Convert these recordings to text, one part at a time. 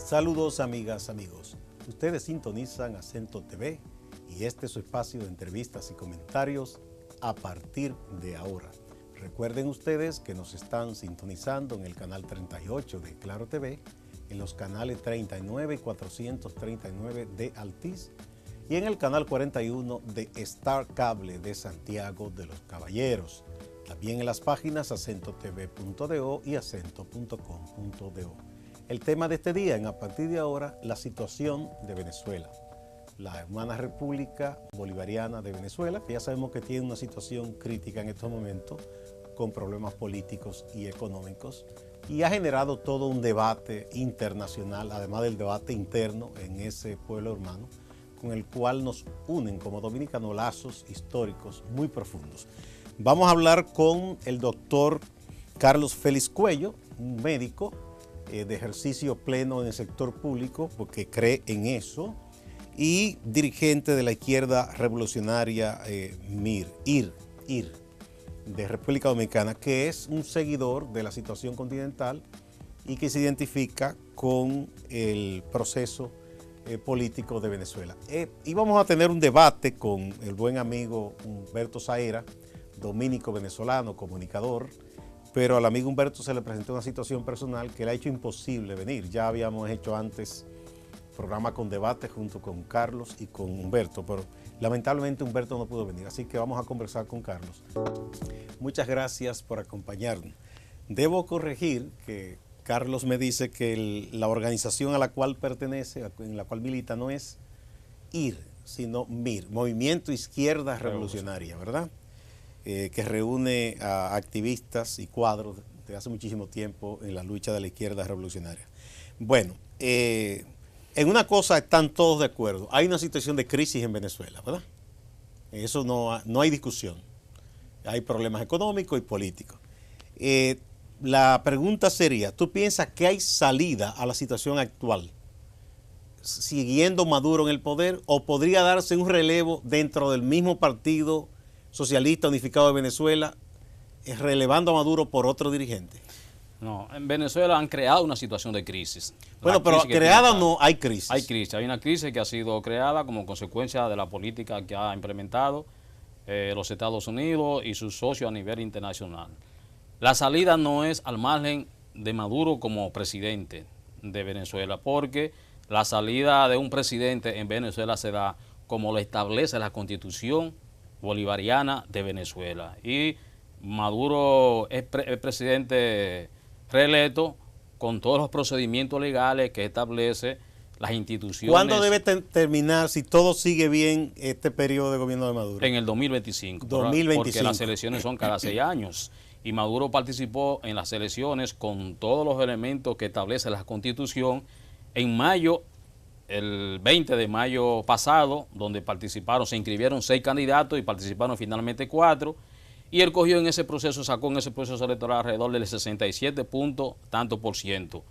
Saludos amigas, amigos. Ustedes sintonizan Acento TV y este es su espacio de entrevistas y comentarios a partir de ahora. Recuerden ustedes que nos están sintonizando en el canal 38 de Claro TV, en los canales 39 y 439 de Altiz y en el canal 41 de Star Cable de Santiago de los Caballeros. También en las páginas acentotv.do y acento.com.do. El tema de este día, en a partir de ahora, la situación de Venezuela. La hermana República Bolivariana de Venezuela, que ya sabemos que tiene una situación crítica en estos momentos, con problemas políticos y económicos, y ha generado todo un debate internacional, además del debate interno en ese pueblo hermano, con el cual nos unen como dominicanos lazos históricos muy profundos. Vamos a hablar con el doctor Carlos Félix Cuello, un médico de ejercicio pleno en el sector público, porque cree en eso, y dirigente de la izquierda revolucionaria IR, de República Dominicana, que es un seguidor de la situación continental y que se identifica con el proceso político de Venezuela. Y vamos a tener un debate con el buen amigo Humberto Saera, dominico venezolano, comunicador, pero al amigo Humberto se le presentó una situación personal que le ha hecho imposible venir. Ya habíamos hecho antes programa con debate junto con Carlos y con Humberto, pero lamentablemente Humberto no pudo venir, así que vamos a conversar con Carlos. Muchas gracias por acompañarnos. Debo corregir que Carlos me dice que la organización a la cual pertenece, en la cual milita, no es IR, sino MIR, Movimiento Izquierda Revolucionaria, ¿verdad? Que reúne a activistas y cuadros de hace muchísimo tiempo en la lucha de la izquierda revolucionaria. Bueno, en una cosa están todos de acuerdo. Hay una situación de crisis en Venezuela, ¿verdad? Eso no hay discusión. Hay problemas económicos y políticos. La pregunta sería, ¿tú piensas que hay salida a la situación actual siguiendo Maduro en el poder o podría darse un relevo dentro del mismo partido socialista unificado de Venezuela, relevando a Maduro por otro dirigente? No, en Venezuela han creado una situación de crisis. Bueno, pero creada no hay crisis. Hay crisis, hay una crisis que ha sido creada como consecuencia de la política que ha implementado los Estados Unidos y sus socios a nivel internacional. La salida no es al margen de Maduro como presidente de Venezuela, porque la salida de un presidente en Venezuela se da como lo establece la Constitución bolivariana de Venezuela. Y Maduro es presidente reelecto con todos los procedimientos legales que establece las instituciones. ¿Cuándo debe terminar, si todo sigue bien, este periodo de gobierno de Maduro? En el 2025. 2025. Porque las elecciones son cada 6 años. Y Maduro participó en las elecciones con todos los elementos que establece la Constitución en mayo, el 20 de mayo pasado, donde se inscribieron 6 candidatos y participaron finalmente 4. Y él cogió en ese proceso, sacó en ese proceso electoral alrededor del 67 punto tanto por ciento.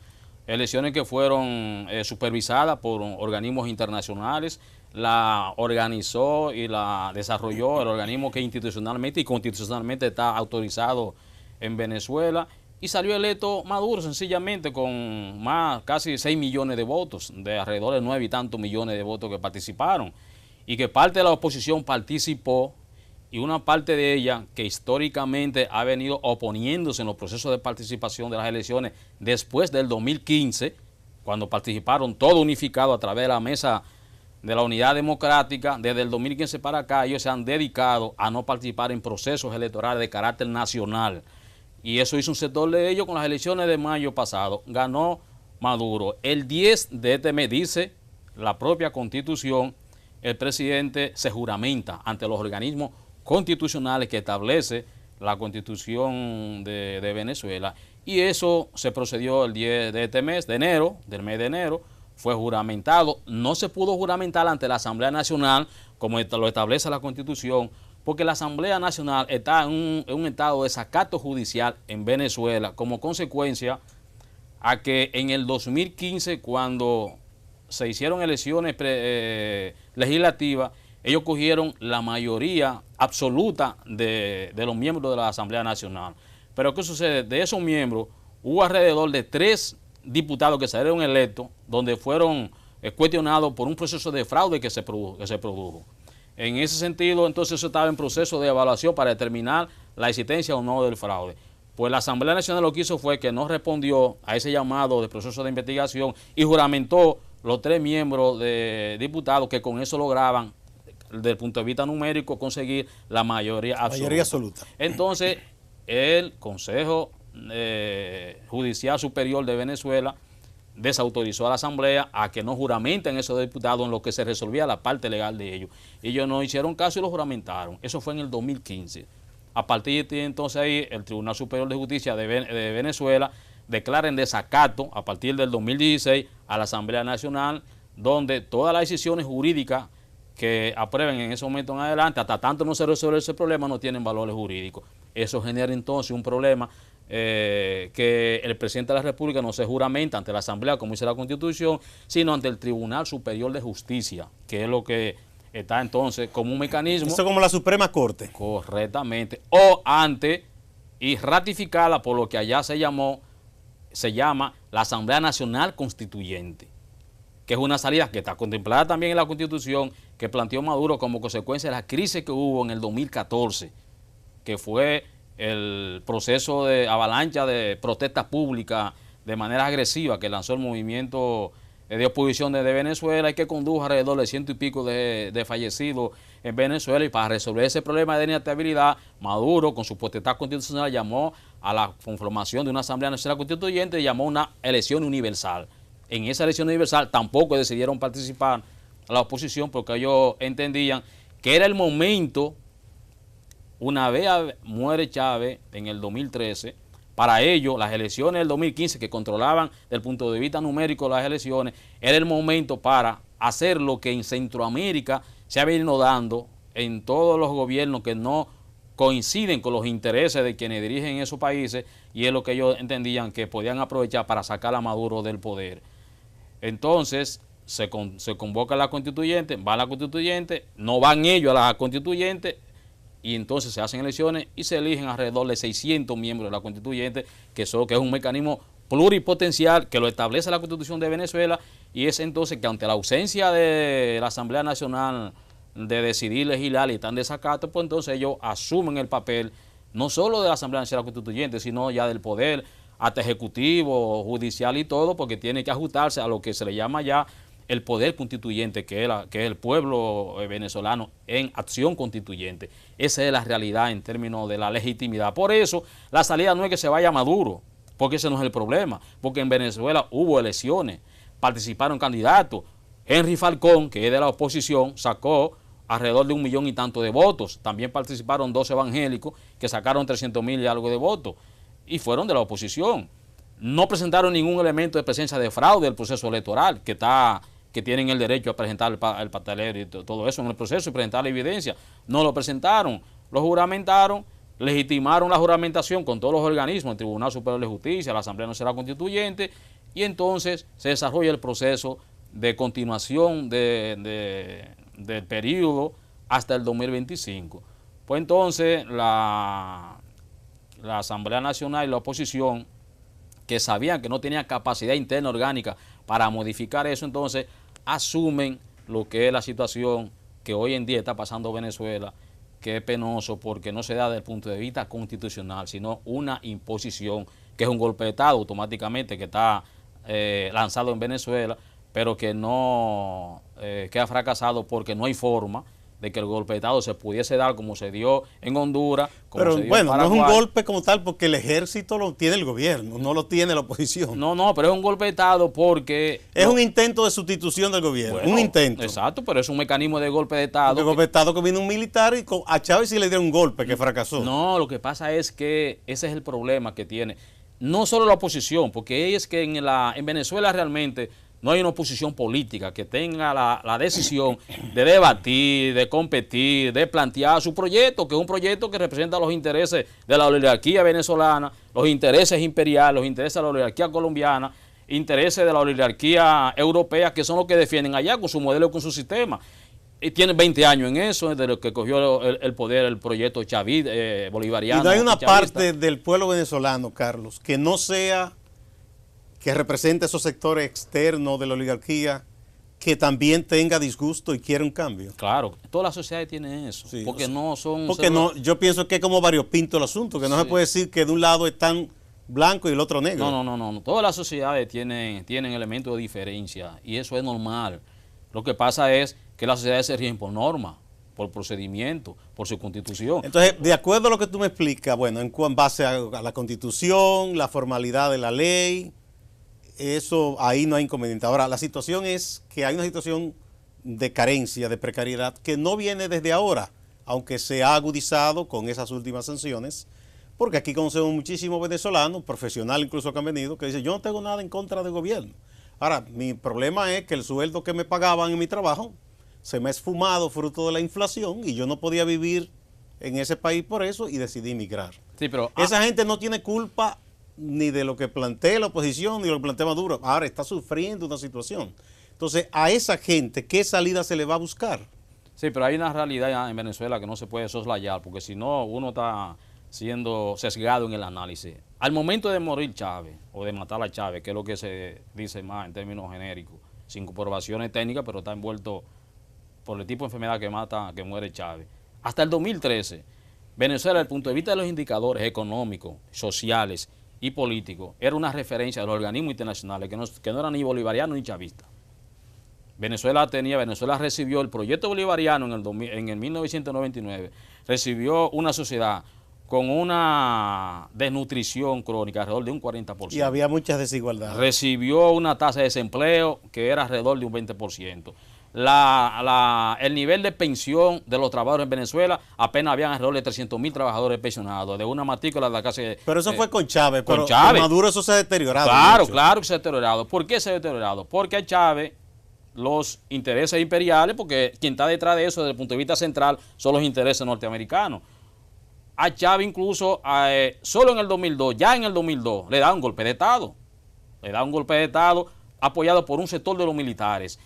Elecciones que fueron supervisadas por organismos internacionales, la organizó y la desarrolló el organismo que institucionalmente y constitucionalmente está autorizado en Venezuela, y salió electo Maduro sencillamente con casi 6 millones de votos, de alrededor de 9 y tantos millones de votos que participaron, y que parte de la oposición participó, y una parte de ella que históricamente ha venido oponiéndose en los procesos de participación de las elecciones después del 2015, cuando participaron todos unificados a través de la Mesa de la Unidad Democrática. Desde el 2015 para acá ellos se han dedicado a no participar en procesos electorales de carácter nacional, y eso hizo un sector de ellos con las elecciones de mayo pasado. Ganó Maduro. El 10 de este mes, dice la propia Constitución, el presidente se juramenta ante los organismos constitucionales que establece la Constitución de Venezuela, y eso se procedió el 10 de este mes, del mes de enero, fue juramentado. No se pudo juramentar ante la Asamblea Nacional como lo establece la Constitución, porque la Asamblea Nacional está en un estado de desacato judicial en Venezuela como consecuencia a que en el 2015, cuando se hicieron elecciones legislativas, ellos cogieron la mayoría absoluta de los miembros de la Asamblea Nacional. Pero ¿qué sucede? De esos miembros hubo alrededor de 3 diputados que salieron electos, donde fueron cuestionados por un proceso de fraude que se produjo. En ese sentido, entonces eso estaba en proceso de evaluación para determinar la existencia o no del fraude. Pues la Asamblea Nacional lo que hizo fue que no respondió a ese llamado de proceso de investigación y juramentó los 3 miembros de diputados que con eso lograban, desde el punto de vista numérico, conseguir la mayoría absoluta. Entonces, el Consejo Judicial Superior de Venezuela desautorizó a la Asamblea a que no juramenten esos diputados en lo que se resolvía la parte legal de ellos. Ellos no hicieron caso y lo juramentaron. Eso fue en el 2015. A partir de entonces ahí, el Tribunal Superior de Justicia de Venezuela declara en desacato, a partir del 2016, a la Asamblea Nacional, donde todas las decisiones jurídicas que aprueben en ese momento en adelante, hasta tanto no se resuelve ese problema, no tienen valores jurídicos. Eso genera entonces un problema que el presidente de la República no se juramenta ante la Asamblea, como dice la Constitución, sino ante el Tribunal Superior de Justicia, que es lo que está entonces como un mecanismo. Eso como la Suprema Corte. Correctamente. O ante y ratificada por lo que allá se llama la Asamblea Nacional Constituyente, que es una salida que está contemplada también en la Constitución, que planteó Maduro como consecuencia de la crisis que hubo en el 2014, que fue el proceso de avalancha de protestas públicas de manera agresiva que lanzó el movimiento de oposición de Venezuela y que condujo alrededor de 100 y pico de fallecidos en Venezuela. Y para resolver ese problema de inestabilidad, Maduro, con su potestad constitucional, llamó a la conformación de una Asamblea Nacional Constituyente y llamó a una elección universal. En esa elección universal tampoco decidieron participar a la oposición porque ellos entendían que era el momento, una vez muere Chávez en el 2013, para ellos las elecciones del 2015 que controlaban desde el punto de vista numérico las elecciones, era el momento para hacer lo que en Centroamérica se ha venido dando en todos los gobiernos que no coinciden con los intereses de quienes dirigen esos países, y es lo que ellos entendían que podían aprovechar para sacar a Maduro del poder. Entonces se convoca a la constituyente, va a la constituyente, no van ellos a la constituyente, y entonces se hacen elecciones y se eligen alrededor de 600 miembros de la constituyente, que es un mecanismo pluripotencial que lo establece la Constitución de Venezuela, y es entonces que ante la ausencia de la Asamblea Nacional de decidir legislar y estar en desacato, pues entonces ellos asumen el papel no solo de la Asamblea Nacional Constituyente, sino ya del poder hasta ejecutivo, judicial y todo, porque tiene que ajustarse a lo que se le llama ya el poder constituyente, que es el pueblo venezolano en acción constituyente. Esa es la realidad en términos de la legitimidad. Por eso, la salida no es que se vaya Maduro, porque ese no es el problema, porque en Venezuela hubo elecciones, participaron candidatos. Henry Falcón, que es de la oposición, sacó alrededor de 1 millón y tanto de votos. También participaron 2 evangélicos que sacaron 300,000 y algo de votos, y fueron de la oposición. No presentaron ningún elemento de presencia de fraude del proceso electoral, que tienen el derecho a presentar el papelero y todo eso en el proceso y presentar la evidencia. No lo presentaron, lo juramentaron, legitimaron la juramentación con todos los organismos, el Tribunal Superior de Justicia, la Asamblea Nacional Constituyente, y entonces se desarrolla el proceso de continuación del periodo hasta el 2025. Pues entonces la Asamblea Nacional y la oposición, que sabían que no tenían capacidad interna orgánica para modificar eso, entonces asumen lo que es la situación que hoy en día está pasando Venezuela, que es penoso porque no se da desde el punto de vista constitucional, sino una imposición, que es un golpe de Estado automáticamente que está lanzado en Venezuela, pero que no que ha fracasado porque no hay forma de que el golpe de Estado se pudiese dar como se dio en Honduras, como pero se dio bueno, en Paraguay. No es un golpe como tal porque el ejército lo tiene el gobierno, no lo tiene la oposición. No, pero es un golpe de Estado porque... Es un intento de sustitución del gobierno, bueno, un intento. Exacto, pero es un mecanismo de golpe de Estado. Porque el golpe de Estado que vino un militar y a Chávez sí le dieron un golpe que fracasó. No, lo que pasa es que ese es el problema que tiene. No solo la oposición, porque es que en Venezuela realmente no hay una oposición política que tenga la decisión de debatir, de competir, de plantear su proyecto, que es un proyecto que representa los intereses de la oligarquía venezolana, los intereses imperiales, los intereses de la oligarquía colombiana, intereses de la oligarquía europea, que son los que defienden allá con su modelo y con su sistema. Y tiene 20 años en eso, desde lo que cogió el poder el proyecto bolivariano. Y no hay una parte del pueblo venezolano, Carlos, que no sea que representa esos sectores externos de la oligarquía, que también tenga disgusto y quiera un cambio? Claro, todas las sociedades tienen eso, Sí, porque no son... Porque no, yo pienso que es como variopinto el asunto, que no se puede decir que de un lado están blanco y el otro negro. No. Todas las sociedades tienen elementos de diferencia y eso es normal. Lo que pasa es que las sociedades se rigen por norma, por procedimiento, por su constitución. Entonces, de acuerdo a lo que tú me explicas, bueno, en base a la constitución, la formalidad de la ley, eso ahí no hay inconveniente. Ahora, la situación es que hay una situación de carencia, de precariedad, que no viene desde ahora, aunque se ha agudizado con esas últimas sanciones, porque aquí conocemos muchísimos venezolanos, profesionales incluso que han venido, que dicen, yo no tengo nada en contra del gobierno. Ahora, mi problema es que el sueldo que me pagaban en mi trabajo se me ha esfumado fruto de la inflación y yo no podía vivir en ese país por eso y decidí emigrar. Sí, pero esa gente no tiene culpa ni de lo que plantea la oposición ni de lo que plantea Maduro. Ahora está sufriendo una situación. Entonces, a esa gente, ¿qué salida se le va a buscar? Sí, pero hay una realidad en Venezuela que no se puede soslayar, porque si no, uno está siendo sesgado en el análisis. Al momento de morir Chávez, o de matar a Chávez, que es lo que se dice más en términos genéricos, sin comprobaciones técnicas, pero está envuelto por el tipo de enfermedad que mata, que muere Chávez. Hasta el 2013, Venezuela, desde el punto de vista de los indicadores económicos, sociales y políticos, era una referencia de los organismos internacionales que no eran ni bolivarianos ni chavistas. Venezuela recibió el proyecto bolivariano en el 1999, recibió una sociedad con una desnutrición crónica alrededor de un 40%. Y había muchas desigualdades. Recibió una tasa de desempleo que era alrededor de un 20%. El nivel de pensión de los trabajadores en Venezuela, apenas habían alrededor de 300.000 trabajadores pensionados, de una matrícula de la casa. Pero eso fue con Chávez, con pero Chávez. Con Maduro eso se ha deteriorado. Claro que se ha deteriorado. ¿Por qué se ha deteriorado? Porque a Chávez los intereses imperiales, porque quien está detrás de eso desde el punto de vista central son los intereses norteamericanos. A Chávez incluso, solo en el 2002, ya en el 2002, le da un golpe de Estado. Le da un golpe de Estado apoyado por un sector de los militares,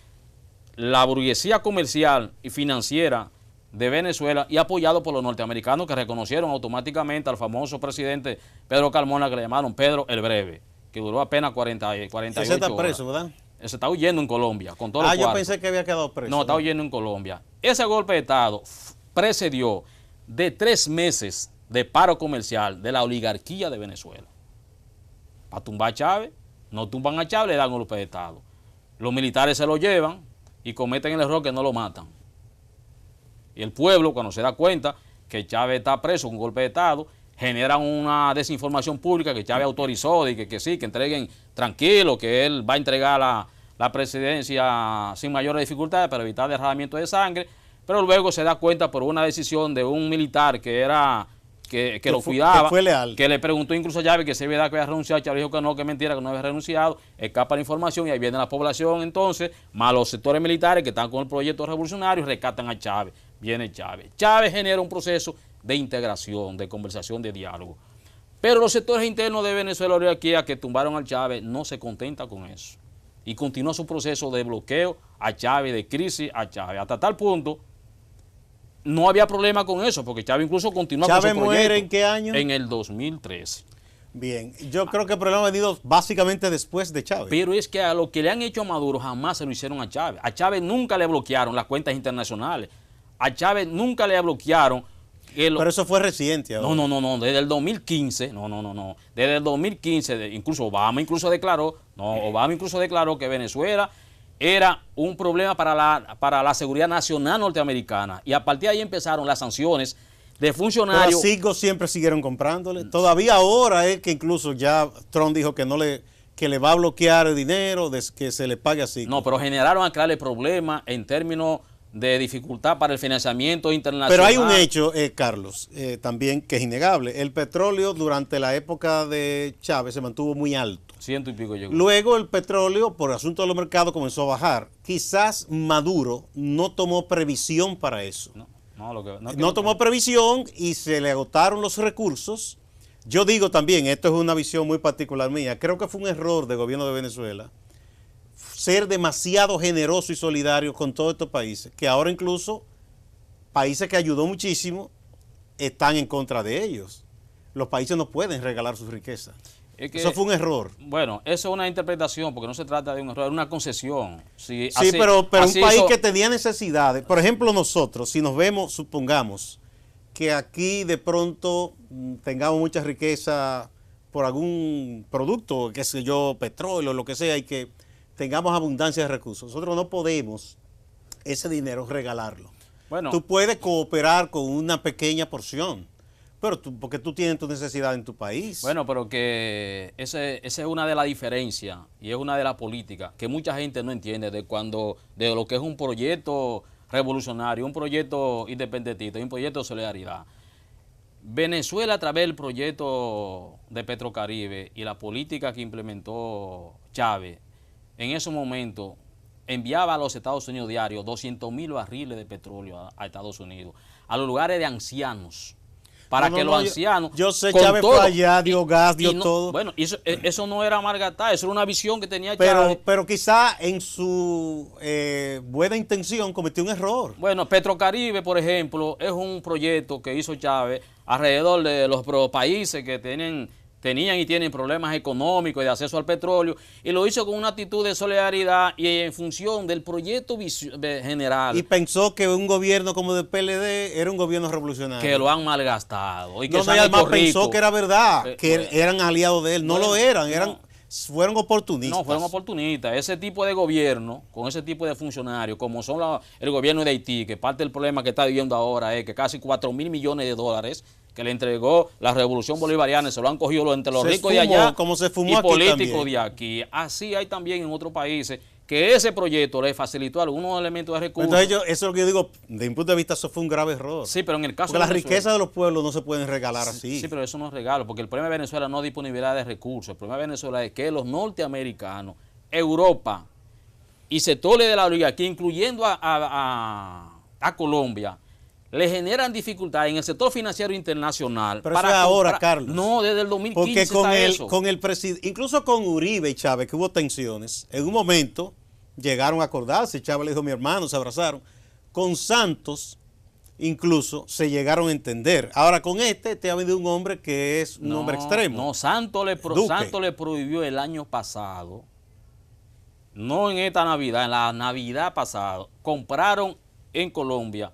la burguesía comercial y financiera de Venezuela y apoyado por los norteamericanos que reconocieron automáticamente al famoso presidente Pedro Carmona, que le llamaron Pedro el Breve, que duró apenas 48 horas. Ese está preso, ¿verdad? Se está huyendo en Colombia con todos los yo pensé que había quedado preso. No, está huyendo en Colombia. Ese golpe de Estado precedió de 3 meses de paro comercial de la oligarquía de Venezuela. Para tumbar a Chávez, no tumban a Chávez, le dan golpe de Estado. Los militares se lo llevan y cometen el error que no lo matan. Y el pueblo, cuando se da cuenta que Chávez está preso con golpe de Estado, generan una desinformación pública que Chávez autorizó, de que sí, que entreguen tranquilo, que él va a entregar la presidencia sin mayores dificultades para evitar derramamiento de sangre, pero luego se da cuenta por una decisión de un militar que lo cuidaba, que fue leal, que le preguntó incluso a Chávez que si es verdad que había renunciado. Chávez dijo que no, que es mentira, que no había renunciado. Escapa la información y ahí viene la población entonces, más los sectores militares que están con el proyecto revolucionario y rescatan a Chávez. Viene Chávez. Chávez genera un proceso de integración, de conversación, de diálogo. Pero los sectores internos de Venezuela oligarquía que tumbaron a Chávez no se contenta con eso. Y continúa su proceso de bloqueo a Chávez, de crisis a Chávez. Hasta tal punto, no había problema con eso, porque Chávez incluso continúa con su proyecto. ¿Chávez muere en qué año? En el 2013. Bien, yo creo que el problema ha venido básicamente después de Chávez. Pero es que a lo que le han hecho a Maduro jamás se lo hicieron a Chávez. A Chávez nunca le bloquearon las cuentas internacionales. A Chávez nunca le bloquearon. Pero eso fue reciente. Ahora. No, desde el 2015, desde el 2015, incluso Obama declaró que Venezuela era un problema para la seguridad nacional norteamericana. Y a partir de ahí empezaron las sanciones de funcionarios. Pero Cigos siempre siguieron comprándole. Todavía ahora es que incluso ya Trump dijo que le va a bloquear el dinero, que se le pague a Cigos. No, pero generaron a crearle problemas en términos de dificultad para el financiamiento internacional. Pero hay un hecho, Carlos, también que es innegable. El petróleo durante la época de Chávez se mantuvo muy alto. 100 y pico llegó. Luego el petróleo, por asunto de los mercados, comenzó a bajar. Quizás Maduro no tomó previsión para eso. No tomó previsión y se le agotaron los recursos. Yo digo también, esto es una visión muy particular mía, creo que fue un error del gobierno de Venezuela ser demasiado generoso y solidario con todos estos países, que ahora incluso países que ayudó muchísimo están en contra de ellos. Los países no pueden regalar su riqueza. Es que, eso fue un error. Bueno, eso es una interpretación, porque no se trata de un error, es una concesión. Sí, así, pero un país que tenía necesidades, por ejemplo nosotros, si nos vemos, supongamos que aquí de pronto tengamos mucha riqueza por algún producto, qué sé yo, petróleo, lo que sea, y que tengamos abundancia de recursos. Nosotros no podemos ese dinero regalarlo. Bueno, tú puedes cooperar con una pequeña porción, pero porque tú tienes tu necesidad en tu país. Bueno, pero que esa es una de las diferencias y es una de las políticas que mucha gente no entiende de lo que es un proyecto revolucionario, un proyecto independentista, un proyecto de solidaridad. Venezuela, a través del proyecto de Petrocaribe y la política que implementó Chávez, en ese momento enviaba a los Estados Unidos diarios 200,000 barriles de petróleo a Estados Unidos, a los lugares de ancianos, para que los ancianos... Yo sé, Chávez fue allá, dio gas, dio todo. Bueno, eso no era malgastar, eso era una visión que tenía Chávez. Pero quizá en su buena intención cometió un error. Bueno, Petrocaribe, por ejemplo, es un proyecto que hizo Chávez alrededor de los países que tenían y tienen problemas económicos y de acceso al petróleo, y lo hizo con una actitud de solidaridad y en función del proyecto general. Y pensó que un gobierno como el PLD era un gobierno revolucionario. Que lo han malgastado. Y que no, además pensó que era verdad, que eran aliados de él. No lo eran, fueron oportunistas. No, fueron oportunistas. Ese tipo de gobierno, con ese tipo de funcionarios, como son el gobierno de Haití, que parte del problema que está viviendo ahora es que casi 4,000 millones de dólares que le entregó la revolución bolivariana, se lo han cogido entre los ricos de allá como se fumó y aquí políticos también. de aquí. Así hay también en otros países que ese proyecto le facilitó algunos elementos de recursos. Entonces eso es lo que yo digo, de mi punto de vista eso fue un grave error. Sí, pero en el caso porque las riquezas de los pueblos no se pueden regalar así. Sí, pero eso no es regalo, porque el problema de Venezuela no es disponibilidad de recursos. El problema de Venezuela es que los norteamericanos, Europa y sectores de la oligarquía, incluyendo a Colombia, le generan dificultades en el sector financiero internacional. Pero para eso es ahora, Carlos. No, desde el 2015 porque con el presidente, incluso con Uribe y Chávez, que hubo tensiones, en un momento llegaron a acordarse, Chávez le dijo, mi hermano, se abrazaron. Con Santos, incluso, se llegaron a entender. Ahora con te ha venido un hombre que es un hombre extremo. No, Santos le prohibió el año pasado, no en esta Navidad, en la Navidad pasada, compraron en Colombia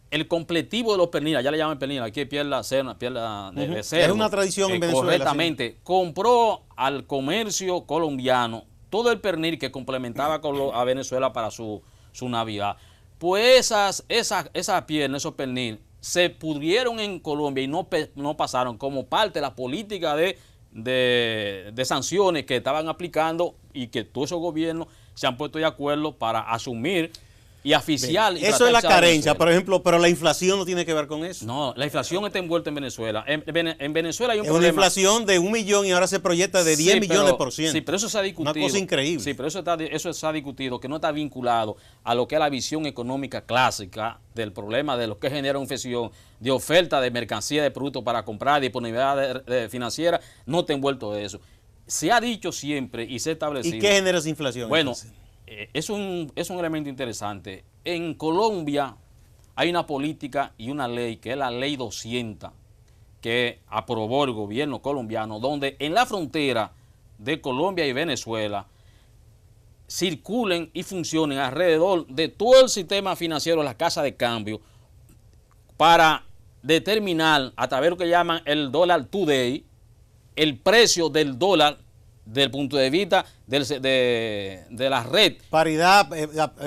el completivo de los perniles, ya le llaman pernil, aquí pierna de cerdo. Es una tradición en Venezuela. Correctamente. Sí. Compró al comercio colombiano todo el pernil que complementaba a Venezuela para su Navidad. Pues esas piernas, esos pernil, se pudrieron en Colombia y no pasaron como parte de la política de sanciones que estaban aplicando y que todos esos gobiernos se han puesto de acuerdo para asumir y oficial. Y eso es la carencia, por ejemplo, pero la inflación no tiene que ver con eso. No, la inflación está envuelta en Venezuela. En Venezuela hay un problema. Es una inflación de 1 millón y ahora se proyecta de 10 millones por ciento. Sí, pero eso se ha discutido. Una cosa increíble. Sí, pero eso se ha discutido, que no está vinculado a lo que es la visión económica clásica del problema de lo que genera una inflación de oferta de mercancía, de productos para comprar, disponibilidad financiera, no está envuelto de eso. Se ha dicho siempre y se ha establecido. ¿Y qué genera esa inflación? Bueno, es un elemento interesante. En Colombia hay una política y una ley, que es la ley 200, que aprobó el gobierno colombiano, donde en la frontera de Colombia y Venezuela circulen y funcionen alrededor de todo el sistema financiero, las casas de cambio, para determinar a través de lo que llaman el dólar today, el precio del dólar desde el punto de vista de la red. Paridad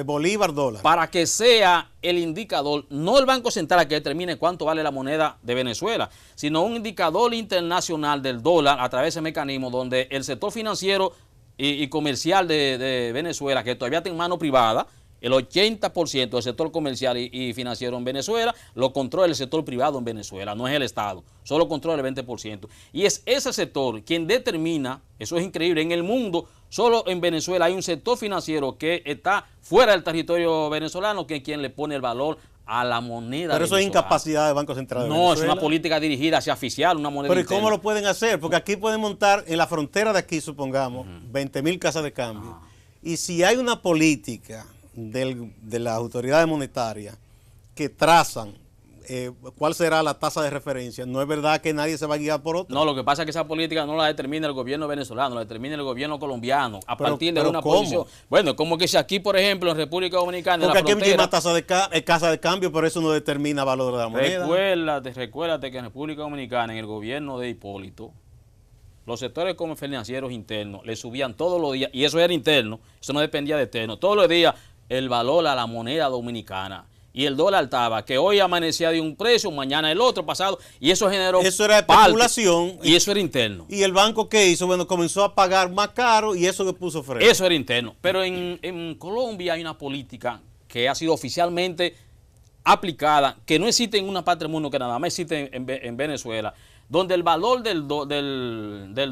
Bolívar-dólar. Para que sea el indicador, no el Banco Central que determine cuánto vale la moneda de Venezuela, sino un indicador internacional del dólar a través de ese mecanismo donde el sector financiero y comercial de Venezuela, que todavía está en mano privada, el 80% del sector comercial y financiero en Venezuela lo controla el sector privado en Venezuela, no es el Estado, solo controla el 20%. Y es ese sector quien determina, eso es increíble, en el mundo, solo en Venezuela hay un sector financiero que está fuera del territorio venezolano, que es quien le pone el valor a la moneda. Pero eso es incapacidad del Banco Central de Venezuela. No, es una política dirigida hacia oficial, una moneda Pero ¿y interna. cómo lo pueden hacer? Porque aquí pueden montar, en la frontera de aquí, supongamos, 20,000 casas de cambio. Y si hay una política de las autoridades monetarias que trazan cuál será la tasa de referencia. No es verdad que nadie se va a guiar por otra. No, lo que pasa es que esa política no la determina el gobierno venezolano, la determina el gobierno colombiano a partir de una ¿cómo? posición. Bueno, como que si aquí, por ejemplo, en República Dominicana, porque en la aquí hay una frontera, casa de cambio, pero eso no determina el valor de la moneda. recuérdate que en República Dominicana, en el gobierno de Hipólito, los sectores como financieros internos le subían todos los días, y eso era interno, eso no dependía de externo, todos los días el valor a la moneda dominicana. Y el dólar estaba, que hoy amanecía de un precio, mañana el otro, pasado, y eso generó eso era especulación. Y eso era interno. ¿Y el banco qué hizo? Bueno, comenzó a pagar más caro y eso le puso freno. Eso era interno. Pero en Colombia hay una política que ha sido oficialmente aplicada, que no existe en una parte del mundo, que nada más existe en Venezuela, donde el valor del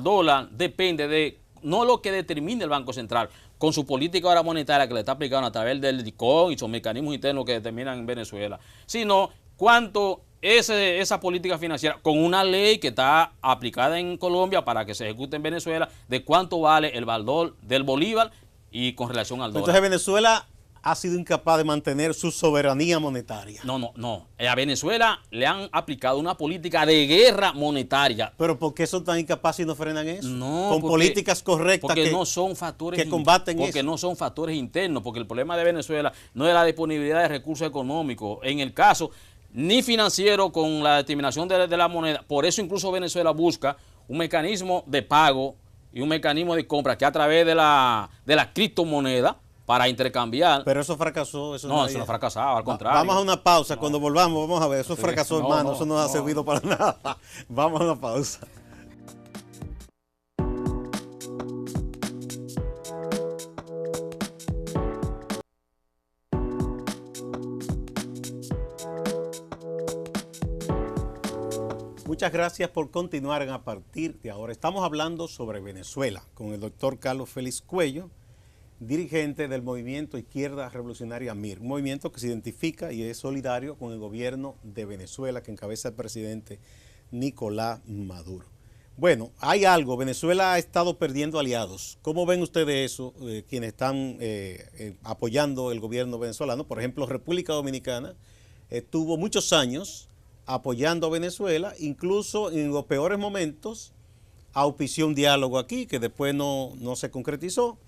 dólar depende de no lo que determine el Banco Central, con su política ahora monetaria que le está aplicando a través del DICON y sus mecanismos internos que determinan en Venezuela, sino cuánto esa política financiera, con una ley que está aplicada en Colombia para que se ejecute en Venezuela, de cuánto vale el valor del bolívar y con relación al dólar. Entonces Venezuela ha sido incapaz de mantener su soberanía monetaria. No. A Venezuela le han aplicado una política de guerra monetaria. ¿Pero por qué son tan incapaces y no frenan eso? No, con políticas correctas porque no son factores que combaten eso. Porque no son factores internos, porque el problema de Venezuela no es la disponibilidad de recursos económicos. En el caso, ni financiero con la determinación de la moneda. Por eso incluso Venezuela busca un mecanismo de pago y un mecanismo de compra que a través de la criptomoneda para intercambiar. Pero eso fracasó. Eso no ha fracasado, al contrario. Vamos a una pausa. Cuando volvamos, vamos a ver. Eso fracasó, hermano. Eso no ha servido para nada. Vamos a una pausa. Muchas gracias por continuar en A Partir de Ahora. Estamos hablando sobre Venezuela con el doctor Carlos Félix Cuello, dirigente del movimiento Izquierda Revolucionaria MIR, un movimiento que se identifica y es solidario con el gobierno de Venezuela que encabeza el presidente Nicolás Maduro. Bueno, hay algo, Venezuela ha estado perdiendo aliados. ¿Cómo ven ustedes eso, quienes están apoyando el gobierno venezolano? Por ejemplo, República Dominicana estuvo muchos años apoyando a Venezuela, incluso en los peores momentos auspició un diálogo aquí que después no se concretizó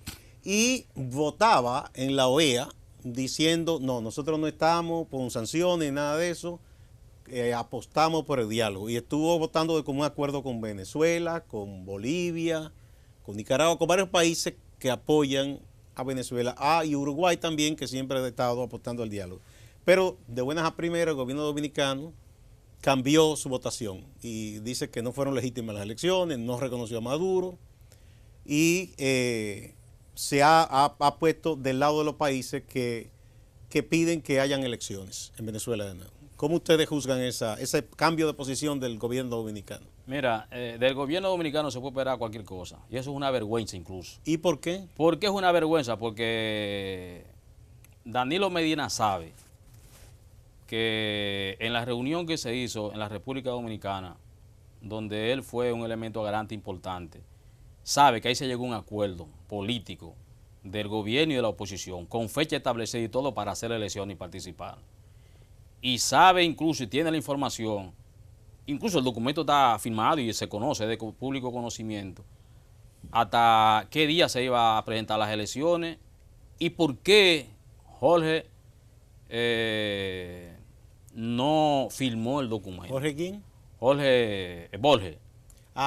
y votaba en la OEA diciendo no, nosotros no estamos con sanciones, nada de eso, apostamos por el diálogo y estuvo votando de común acuerdo con Venezuela, con Bolivia, con Nicaragua, con varios países que apoyan a Venezuela, y Uruguay también, que siempre ha estado apostando al diálogo. Pero de buenas a primeras el gobierno dominicano cambió su votación y dice que no fueron legítimas las elecciones, no reconoció a Maduro y se ha puesto del lado de los países que piden que hayan elecciones en Venezuela de nuevo. ¿Cómo ustedes juzgan ese cambio de posición del gobierno dominicano? Mira, del gobierno dominicano se puede esperar cualquier cosa y eso es una vergüenza incluso. ¿Y por qué? ¿Por qué es una vergüenza? Porque Danilo Medina sabe que en la reunión que se hizo en la República Dominicana, donde él fue un elemento garante importante, sabe que ahí se llegó a un acuerdo político del gobierno y de la oposición, con fecha establecida y todo para hacer elecciones y participar. Y sabe incluso, y tiene la información, incluso el documento está firmado y se conoce, de público conocimiento, hasta qué día se iba a presentar las elecciones y por qué Jorge no firmó el documento. ¿Jorge quién? Jorge Borges.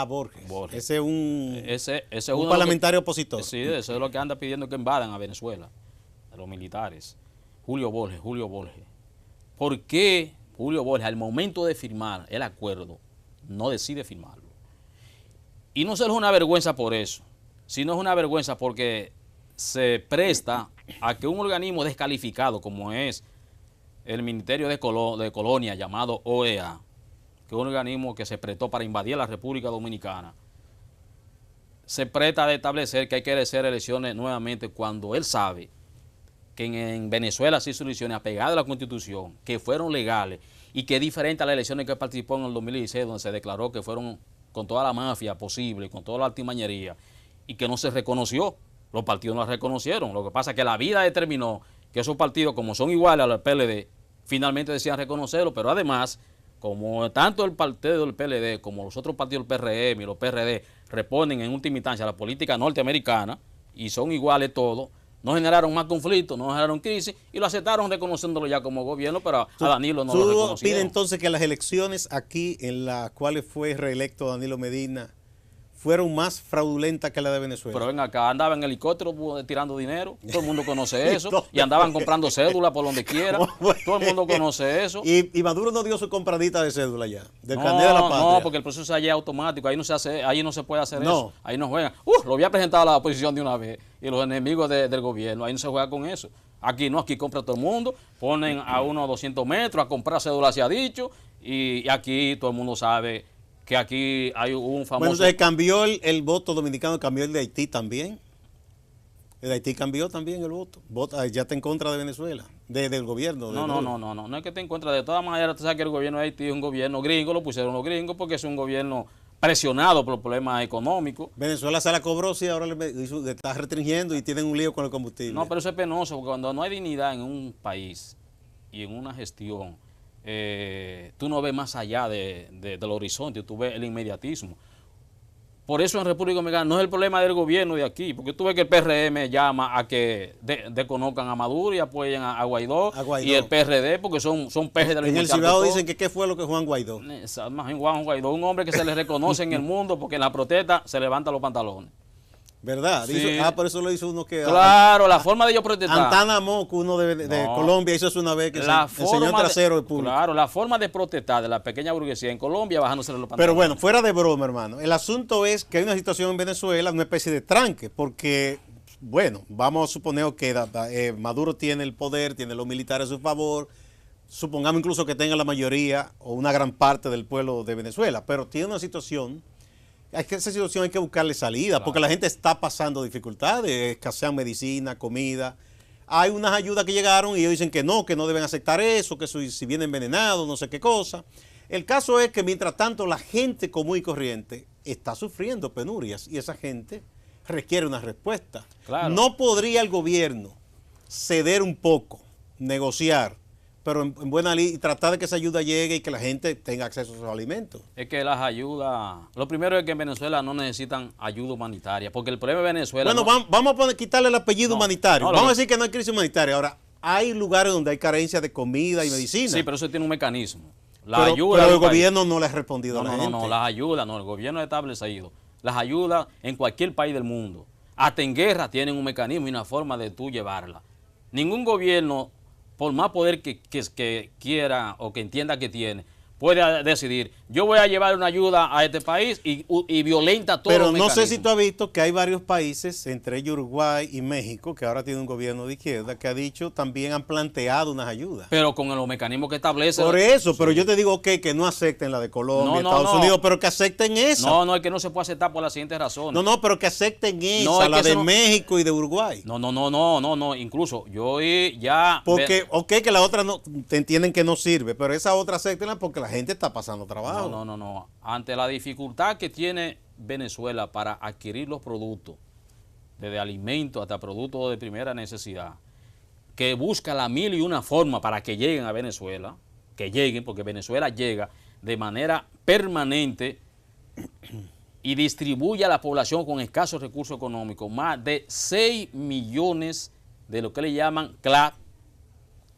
Borges. Borges. Ese es un parlamentario opositor. Sí, eso es lo que anda pidiendo que invadan a Venezuela, a los militares. Julio Borges. ¿Por qué Julio Borges, al momento de firmar el acuerdo, no decide firmarlo? Y no solo es una vergüenza por eso, sino es una vergüenza porque se presta a que un organismo descalificado como es el Ministerio de Colonia, llamado OEA, que es un organismo que se prestó para invadir la República Dominicana, se presta a establecer que hay que hacer elecciones nuevamente cuando él sabe que en Venezuela se hizo elecciones apegadas a la Constitución, que fueron legales y que es diferente a las elecciones que participó en el 2016, donde se declaró que fueron con toda la mafia posible, con toda la altimañería, y que no se reconoció. Los partidos no la reconocieron. Lo que pasa es que la vida determinó que esos partidos, como son iguales al PLD, finalmente decían reconocerlo, pero además, como tanto el partido del PLD como los otros partidos del PRM y los PRD responden en última instancia a la política norteamericana y son iguales todos, no generaron más conflictos, no generaron crisis y lo aceptaron reconociéndolo ya como gobierno, pero a Danilo no lo reconocieron. ¿Tú pides entonces que las elecciones aquí en las cuales fue reelecto Danilo Medina fueron más fraudulentas que la de Venezuela? Pero ven acá, andaba en helicóptero tirando dinero, todo el mundo conoce eso, y andaban comprando cédula por donde quiera, todo el mundo conoce eso. Y Maduro no dio su compradita de cédula ya, del carnet de la patria. No, porque el proceso allá es automático, ahí no se hace, ahí no se puede hacer eso, ahí no juegan. Lo había presentado a la oposición de una vez, y los enemigos del gobierno, ahí no se juega con eso. Aquí no, aquí compra todo el mundo, ponen a unos 200 metros a comprar cédula, se ha dicho, y aquí todo el mundo sabe que aquí hay un famoso... Bueno, se cambió el voto dominicano, cambió el de Haití también. El de Haití cambió también el voto. Ya está en contra de Venezuela, del gobierno. No es que esté en contra. De todas maneras, tú sabes que el gobierno de Haití es un gobierno gringo, lo pusieron los gringos porque es un gobierno presionado por los problemas económicos. Venezuela se la cobró, sí, ahora le está restringiendo y tienen un lío con el combustible. No, pero eso es penoso, porque cuando no hay dignidad en un país y en una gestión, tú no ves más allá del horizonte, tú ves el inmediatismo. Por eso en República Dominicana no es el problema del gobierno de aquí, porque tú ves que el PRM llama a que desconozcan a Maduro y apoyen a Guaidó, y el PRD, porque son pejes de la En el Cibao dicen que qué fue lo que Juan Guaidó. Juan Guaidó, un hombre que se le reconoce en el mundo porque en la protesta se levanta los pantalones. ¿Verdad? Sí. Por eso lo hizo uno que... Claro, la forma de ellos protestar. Antana Moco, uno de Colombia, hizo eso una vez que enseñó el trasero del público. Claro, la forma de protestar de la pequeña burguesía en Colombia bajándose los pantalones. Pero bueno, fuera de broma, hermano. El asunto es que hay una situación en Venezuela, una especie de tranque, porque, bueno, vamos a suponer que Maduro tiene el poder, tiene los militares a su favor, supongamos incluso que tenga la mayoría o una gran parte del pueblo de Venezuela, pero tiene una situación... esa situación hay que buscarle salida, claro, porque la gente está pasando dificultades, escasean medicina, comida. Hay unas ayudas que llegaron y ellos dicen que no deben aceptar eso, que si viene envenenado, no sé qué cosa. El caso es que mientras tanto la gente común y corriente está sufriendo penurias y esa gente requiere una respuesta. Claro. No podría el gobierno ceder un poco, negociar, pero en buena ley, y tratar de que esa ayuda llegue y que la gente tenga acceso a sus alimentos. Es que las ayudas, lo primero es que en Venezuela no necesitan ayuda humanitaria, porque el problema de Venezuela... Bueno, vamos a quitarle el apellido humanitario. Vamos a decir que no hay crisis humanitaria. Ahora, hay lugares donde hay carencia de comida y medicina. Sí, pero eso tiene un mecanismo. Pero el gobierno no le ha respondido a la gente. No, las ayudas, el gobierno ha establecido. Las ayudas en cualquier país del mundo, hasta en guerra, tienen un mecanismo y una forma de tú llevarla. Ningún gobierno, por más poder que quiera o que entienda que tiene, puede decidir, yo voy a llevar una ayuda a este país y violenta todo. Pero no sé si tú has visto que hay varios países, entre ellos Uruguay y México, que ahora tiene un gobierno de izquierda, que ha dicho, también han planteado unas ayudas. Pero con los mecanismos que establece. Por eso, pero yo te digo que no acepten la de Colombia, Estados Unidos, pero que acepten esa. No, es que no se puede aceptar por las siguientes razones. No, pero que acepten esa, la de México y de Uruguay. No, incluso yo ya... Porque, que la otra no, te entienden que no sirve, pero esa otra acéptenla porque la gente está pasando trabajo. No. Ante la dificultad que tiene Venezuela para adquirir los productos, desde alimentos hasta productos de primera necesidad, que busca la mil y una forma para que lleguen a Venezuela, que lleguen, porque Venezuela llega de manera permanente y distribuye a la población con escasos recursos económicos más de 6 millones de lo que le llaman CLAP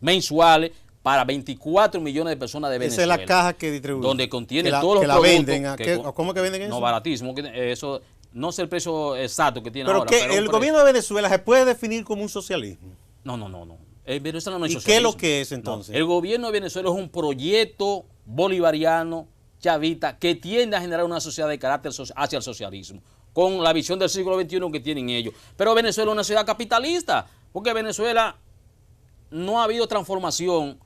mensuales, para 24 millones de personas de Venezuela. Esa es la caja que distribuye. Donde contiene todos los productos. Venden, ¿cómo que venden eso? No, baratísimo. Eso, no sé el precio exacto que tiene pero ahora. Pero el gobierno de Venezuela se puede definir como un socialismo. No. Venezuela no es socialismo. ¿Y qué es lo que es entonces? No, el gobierno de Venezuela es un proyecto bolivariano, chavista, que tiende a generar una sociedad de carácter hacia el socialismo, con la visión del siglo XXI que tienen ellos. Pero Venezuela es una sociedad capitalista, porque Venezuela no ha habido transformación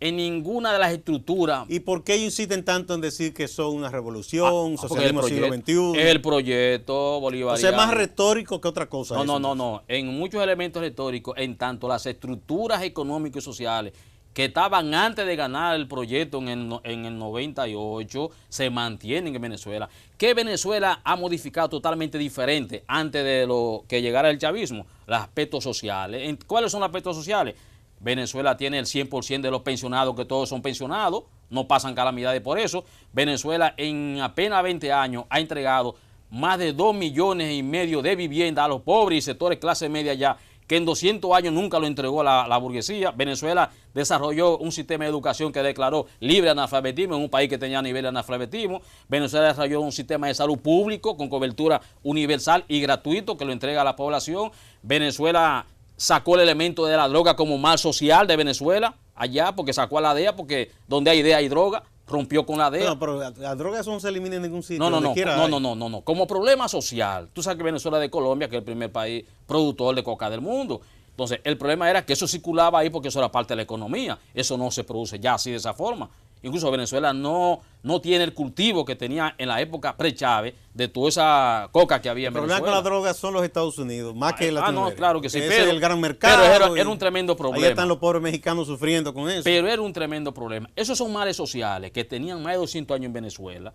en ninguna de las estructuras. ¿Y por qué ellos insisten tanto en decir que son una revolución, socialismo del siglo XXI? El proyecto bolivariano. O sea, es más retórico que otra cosa. No. En muchos elementos retóricos, en tanto las estructuras económicas y sociales que estaban antes de ganar el proyecto en el 98, se mantienen en Venezuela. Que Venezuela ha modificado totalmente diferente antes de lo que llegara el chavismo, los aspectos sociales. ¿Cuáles son los aspectos sociales? Venezuela tiene el 100% de los pensionados, que todos son pensionados, no pasan calamidades por eso. Venezuela en apenas 20 años ha entregado más de 2,5 millones de viviendas a los pobres y sectores clase media ya, que en 200 años nunca lo entregó la burguesía. Venezuela desarrolló un sistema de educación que declaró libre de analfabetismo en un país que tenía nivel de analfabetismo. Venezuela desarrolló un sistema de salud público con cobertura universal y gratuito que lo entrega a la población. Venezuela sacó el elemento de la droga como mal social de Venezuela allá, porque sacó a la DEA, porque donde hay DEA hay droga. Rompió con la DEA. No, pero la droga eso no se elimina en ningún sitio. No. Como problema social. Tú sabes que Venezuela es de Colombia, que es el primer país productor de coca del mundo. Entonces, el problema era que eso circulaba ahí porque eso era parte de la economía. Eso no se produce ya así de esa forma. Incluso Venezuela no tiene el cultivo que tenía en la época pre-Chávez de toda esa coca que había en Venezuela. El problema con la droga son los Estados Unidos, más que Latinoamérica. No, claro que sí. Ese es el gran mercado. Pero era un tremendo problema. Ahí están los pobres mexicanos sufriendo con eso. Pero era un tremendo problema. Esos son males sociales que tenían más de 200 años en Venezuela,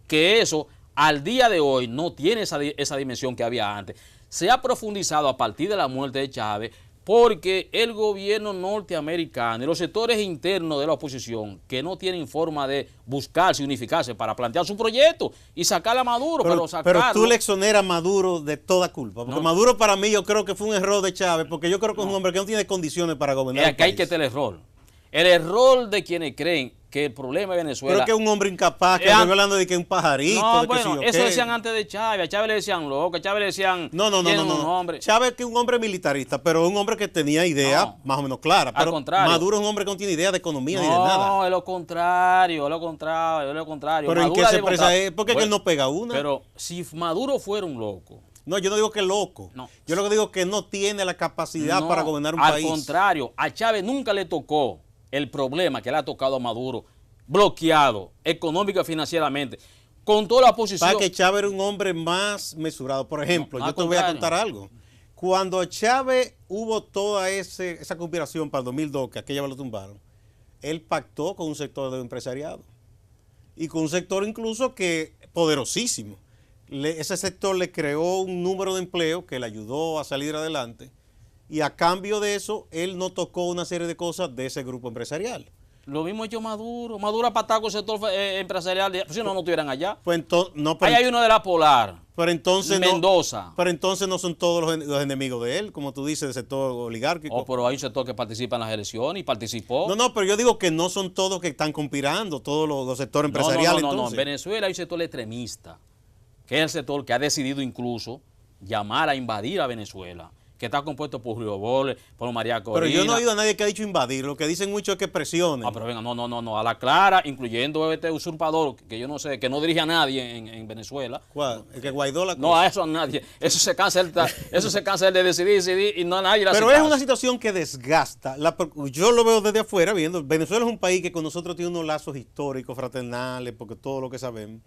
que eso al día de hoy no tiene esa dimensión que había antes. Se ha profundizado a partir de la muerte de Chávez, porque el gobierno norteamericano y los sectores internos de la oposición que no tienen forma de buscarse, unificarse para plantear su proyecto y sacar a Maduro, pero tú le exoneras a Maduro de toda culpa, porque Maduro para mí yo creo que fue un error de Chávez, porque yo creo que es un hombre que no tiene condiciones para gobernar el país. Hay que tener el error de quienes creen que el problema de Venezuela... Creo que es un hombre incapaz, que estoy hablando de que es un pajarito. No, de bueno, que eso decían antes de Chávez. A Chávez le decían loco, a Chávez le decían... No. Chávez que es un hombre militarista, pero un hombre que tenía ideas más o menos claras. Pero Maduro es un hombre que no tiene idea de economía ni de nada. No, es lo contrario. Pero ¿en qué se expresa él? ¿Por qué él no pega una? Pero si Maduro fuera un loco... No, yo no digo que es loco. No. Yo lo que digo es que no tiene la capacidad para gobernar un país. Al contrario, a Chávez nunca le tocó el problema que le ha tocado a Maduro, bloqueado económico y financieramente, con toda la oposición. Para que Chávez era un hombre más mesurado. Por ejemplo, yo te voy a contar algo. Cuando a Chávez hubo toda esa conspiración para el 2002, que aquella vez lo tumbaron, él pactó con un sector del empresariado y con un sector incluso que poderosísimo. Ese sector le creó un número de empleo que le ayudó a salir adelante. Y a cambio de eso, él no tocó una serie de cosas de ese grupo empresarial. Lo mismo hecho Maduro. Maduro ha patado con el sector empresarial. Si no estuvieran allá. Pues ahí hay uno de la Polar. Pero entonces Mendoza. Pero entonces no son todos los enemigos de él, como tú dices, del sector oligárquico. Pero hay un sector que participa en las elecciones y participó. No, pero yo digo que no son todos que están conspirando, todos los sectores empresariales. No. En Venezuela hay un sector extremista, que es el sector que ha decidido incluso llamar a invadir a Venezuela, que está compuesto por Río Boles, por María Corina. Pero yo no he oído a nadie que ha dicho invadir, lo que dicen mucho es que presionen. Pero venga, no, a la clara, incluyendo este usurpador, que yo no sé, que no dirige a nadie en Venezuela. ¿Cuál? ¿El que Guaidó la cosa? No, a eso a nadie. Eso se cansa él de decidir y no a nadie le hace Pero es caso. una situación que desgasta. Yo lo veo desde afuera viendo. Venezuela es un país que con nosotros tiene unos lazos históricos, fraternales, porque todo lo que sabemos.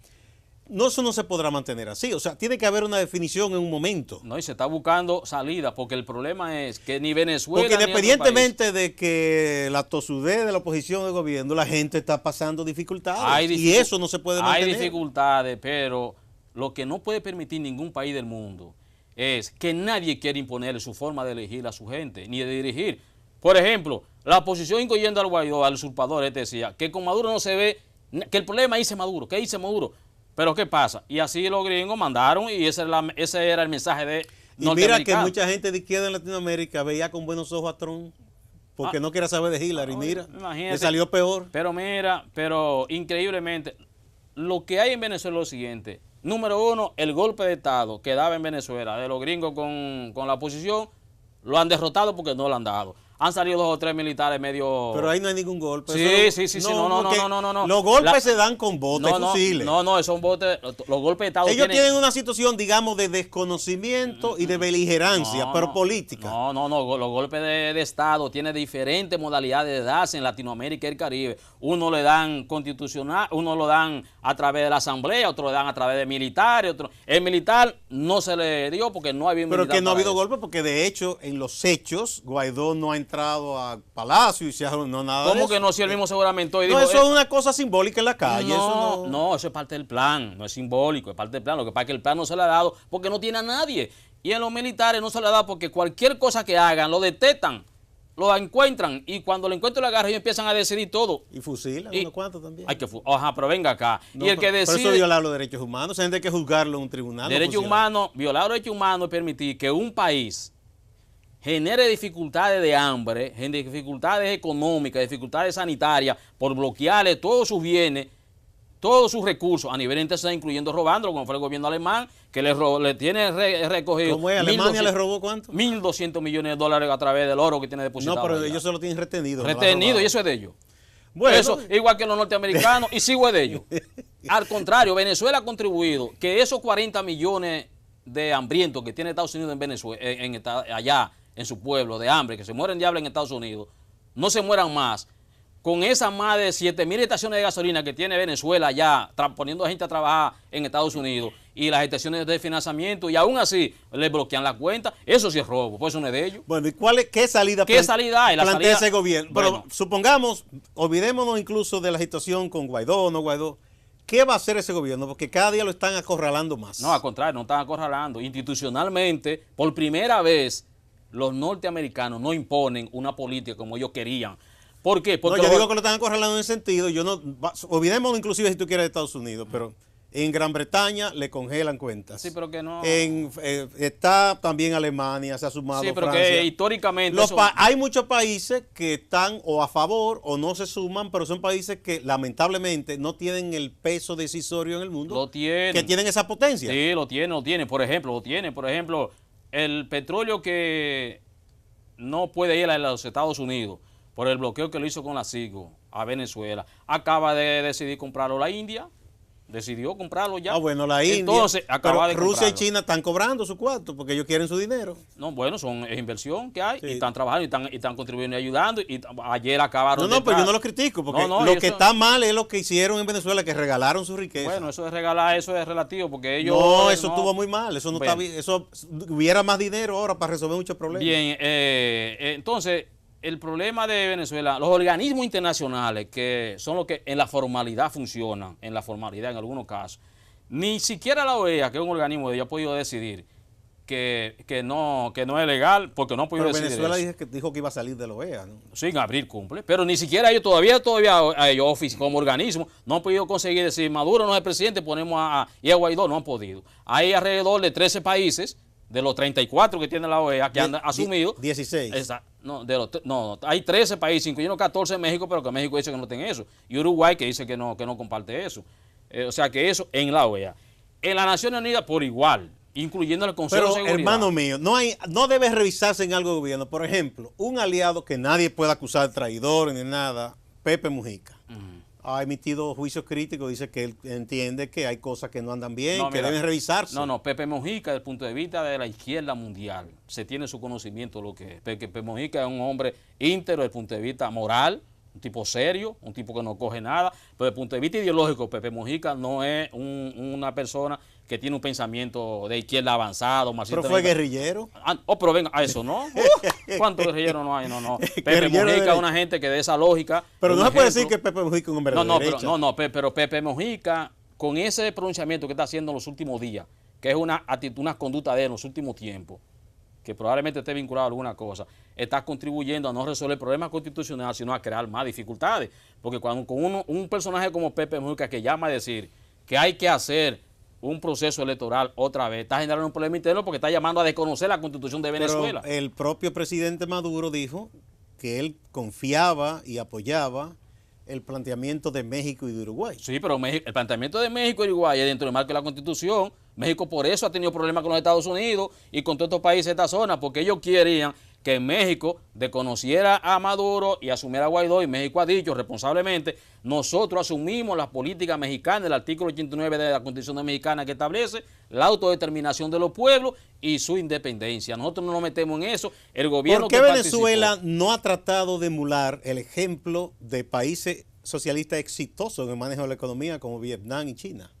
No, eso no se podrá mantener así. O sea, tiene que haber una definición en un momento. No, y se está buscando salida, porque el problema es que ni Venezuela porque independientemente ni de que la tosudez de la oposición del gobierno, la gente está pasando dificultades. Y eso no se puede mantener. Hay dificultades, pero lo que no puede permitir ningún país del mundo es que nadie quiera imponerle su forma de elegir a su gente, ni de dirigir. Por ejemplo, la oposición, incluyendo al Guaidó, al usurpador, decía que con Maduro no se ve, que el problema dice Maduro, ¿qué dice Maduro? Pero ¿qué pasa? Y así los gringos mandaron y ese era el mensaje de norteamericano. Y mira que mucha gente de izquierda en Latinoamérica veía con buenos ojos a Trump porque no quiere saber de Hillary. Mira, le salió peor. Pero increíblemente, lo que hay en Venezuela es lo siguiente. Número uno, el golpe de Estado que daba en Venezuela de los gringos con la oposición, lo han derrotado porque no lo han dado. Han salido 2 o 3 militares medio... Pero ahí no hay ningún golpe. Sí. No. Los golpes se dan con botes, fusiles. No, son botes. Los golpes de Estado ellos tienen una situación, digamos, de desconocimiento y de beligerancia, pero política. No. Los golpes de Estado tienen diferentes modalidades de darse en Latinoamérica y el Caribe. Uno le dan constitucional, uno lo dan a través de la asamblea, otro lo dan a través de militares. El militar no se le dio porque no había militar. Pero que no ha habido golpe porque, de hecho, en los hechos, Guaidó no ha entrado a Palacio y no nada de eso. ¿Cómo que no? Si él mismo seguramente hoy dijo... No, eso es una cosa simbólica en la calle. No, eso es parte del plan, no es simbólico, es parte del plan. Lo que pasa es que el plan no se le ha dado porque no tiene a nadie. Y en los militares no se le ha dado porque cualquier cosa que hagan lo detectan lo encuentran y cuando lo encuentran lo agarran y empiezan a decidir todo. Y fusilan unos cuantos también. Ajá, pero venga acá. No, y el que decide... Por eso violar los derechos humanos, hay gente que juzgarlo en un tribunal. Derechos humanos, violar los derechos humanos es permitir que un país genere dificultades de hambre, dificultades económicas, dificultades sanitarias, por bloquearle todos sus bienes, todos sus recursos a nivel internacional, incluyendo robándolo, como fue el gobierno alemán, que le tiene recogido. ¿Cómo es? ¿Alemania le robó cuánto? 1.200 millones de dólares a través del oro que tiene depositado. No, pero ellos se lo tienen retenido. Retenido, y eso es de ellos. Bueno. Eso, igual que los norteamericanos, y sigo es de ellos. Al contrario, Venezuela ha contribuido que esos 40 millones de hambrientos que tiene Estados Unidos en Venezuela, allá en su pueblo, de hambre, que se mueren de hambre en Estados Unidos, no se mueran más. Con esas más de 7.000 estaciones de gasolina que tiene Venezuela ya, poniendo a gente a trabajar en Estados Unidos, y las estaciones de financiamiento, y aún así le bloquean la cuenta, eso sí es robo, pues eso no es de ellos. Bueno, ¿y qué salida plantea ese gobierno? Bueno. Pero supongamos, olvidémonos incluso de la situación con Guaidó o no Guaidó. ¿Qué va a hacer ese gobierno? Porque cada día lo están acorralando más. No, al contrario, no están acorralando. Institucionalmente, por primera vez, los norteamericanos no imponen una política como ellos querían. ¿Por qué? Porque no, yo digo que lo están acorralando en ese sentido. Olvidémonos inclusive si tú quieres de Estados Unidos, pero en Gran Bretaña le congelan cuentas. Sí, pero que no. Está también Alemania, se ha sumado sí, pero Francia. Que históricamente hay muchos países que están o a favor o no se suman, pero son países que lamentablemente no tienen el peso decisorio en el mundo. Lo tienen. Que tienen esa potencia. Sí, lo tienen. Por ejemplo, el petróleo que no puede ir a los Estados Unidos por el bloqueo que lo hizo con la CIGO a Venezuela, acaba de decidir comprarlo la India, decidió comprarlo ya. Bueno, la India. Entonces, acaba de Rusia comprarlo. y China están cobrando su cuarto porque ellos quieren su dinero. No, bueno, es inversión que hay, sí. Y están trabajando y están contribuyendo y ayudando, y ayer acabaron No, pero yo no lo critico, porque lo que está mal es lo que hicieron en Venezuela, que regalaron su riqueza. Bueno, eso de regalar, eso es relativo, porque ellos... No, eso estuvo muy mal, eso no está bien, eso hubiera más dinero ahora para resolver muchos problemas. Bien, entonces... El problema de Venezuela, los organismos internacionales que son los que en la formalidad funcionan, en algunos casos, ni siquiera la OEA, que es un organismo de ellos, ha podido decidir que no es legal, porque no ha podido decidir Venezuela eso. dijo que iba a salir de la OEA, ¿no? Sí, en abril cumple, pero ni siquiera ellos todavía a ellos como organismo no han podido conseguir decir Maduro no es el presidente, ponemos y a Guaidó, no han podido. Hay alrededor de 13 países de los 34 que tiene la OEA que han asumido. 16. Hay 13 países, incluyendo 14 en México, pero que México dice que no tiene eso. Y Uruguay que dice que no comparte eso. O sea que eso en la OEA. En las Naciones Unidas por igual, incluyendo el Consejo de Seguridad. Pero hermano mío, no debe revisarse en algo de gobierno. Por ejemplo, un aliado que nadie pueda acusar de traidor ni nada, Pepe Mujica. Ha emitido juicios críticos, dice que él entiende que hay cosas que no andan bien, que deben revisarse. No, Pepe Mujica, desde el punto de vista de la izquierda mundial, se tiene su conocimiento de lo que es. Pepe Mujica es un hombre íntegro desde el punto de vista moral, un tipo serio, un tipo que no coge nada, pero desde el punto de vista ideológico, Pepe Mujica no es una persona que tiene un pensamiento de izquierda avanzado. Pero fue guerrillero. Pero venga, a eso no. ¿Cuántos guerrilleros no hay? No. Pepe Mujica es una gente que de esa lógica. Pero no se puede decir que Pepe Mujica es un hombre de derecha. Pero Pepe Mujica, con ese pronunciamiento que está haciendo en los últimos días, que es una conducta de él en los últimos tiempos, que probablemente esté vinculado a alguna cosa, está contribuyendo a no resolver el problema constitucional, sino a crear más dificultades. Porque cuando con un personaje como Pepe Mujica que llama a decir que hay que hacer un proceso electoral otra vez, está generando un problema interno porque está llamando a desconocer la Constitución de Venezuela. Pero el propio presidente Maduro dijo que él confiaba y apoyaba el planteamiento de México y de Uruguay. Sí, pero el planteamiento de México y Uruguay es dentro del marco de la Constitución. México por eso ha tenido problemas con los Estados Unidos y con todos estos países de esta zona, porque ellos querían que México desconociera a Maduro y asumiera a Guaidó, y México ha dicho responsablemente, nosotros asumimos la política mexicana, el artículo 89 de la Constitución mexicana que establece la autodeterminación de los pueblos y su independencia. Nosotros no nos metemos en eso. El gobierno ¿Por qué Venezuela no ha tratado de emular el ejemplo de países socialistas exitosos en el manejo de la economía como Vietnam y China?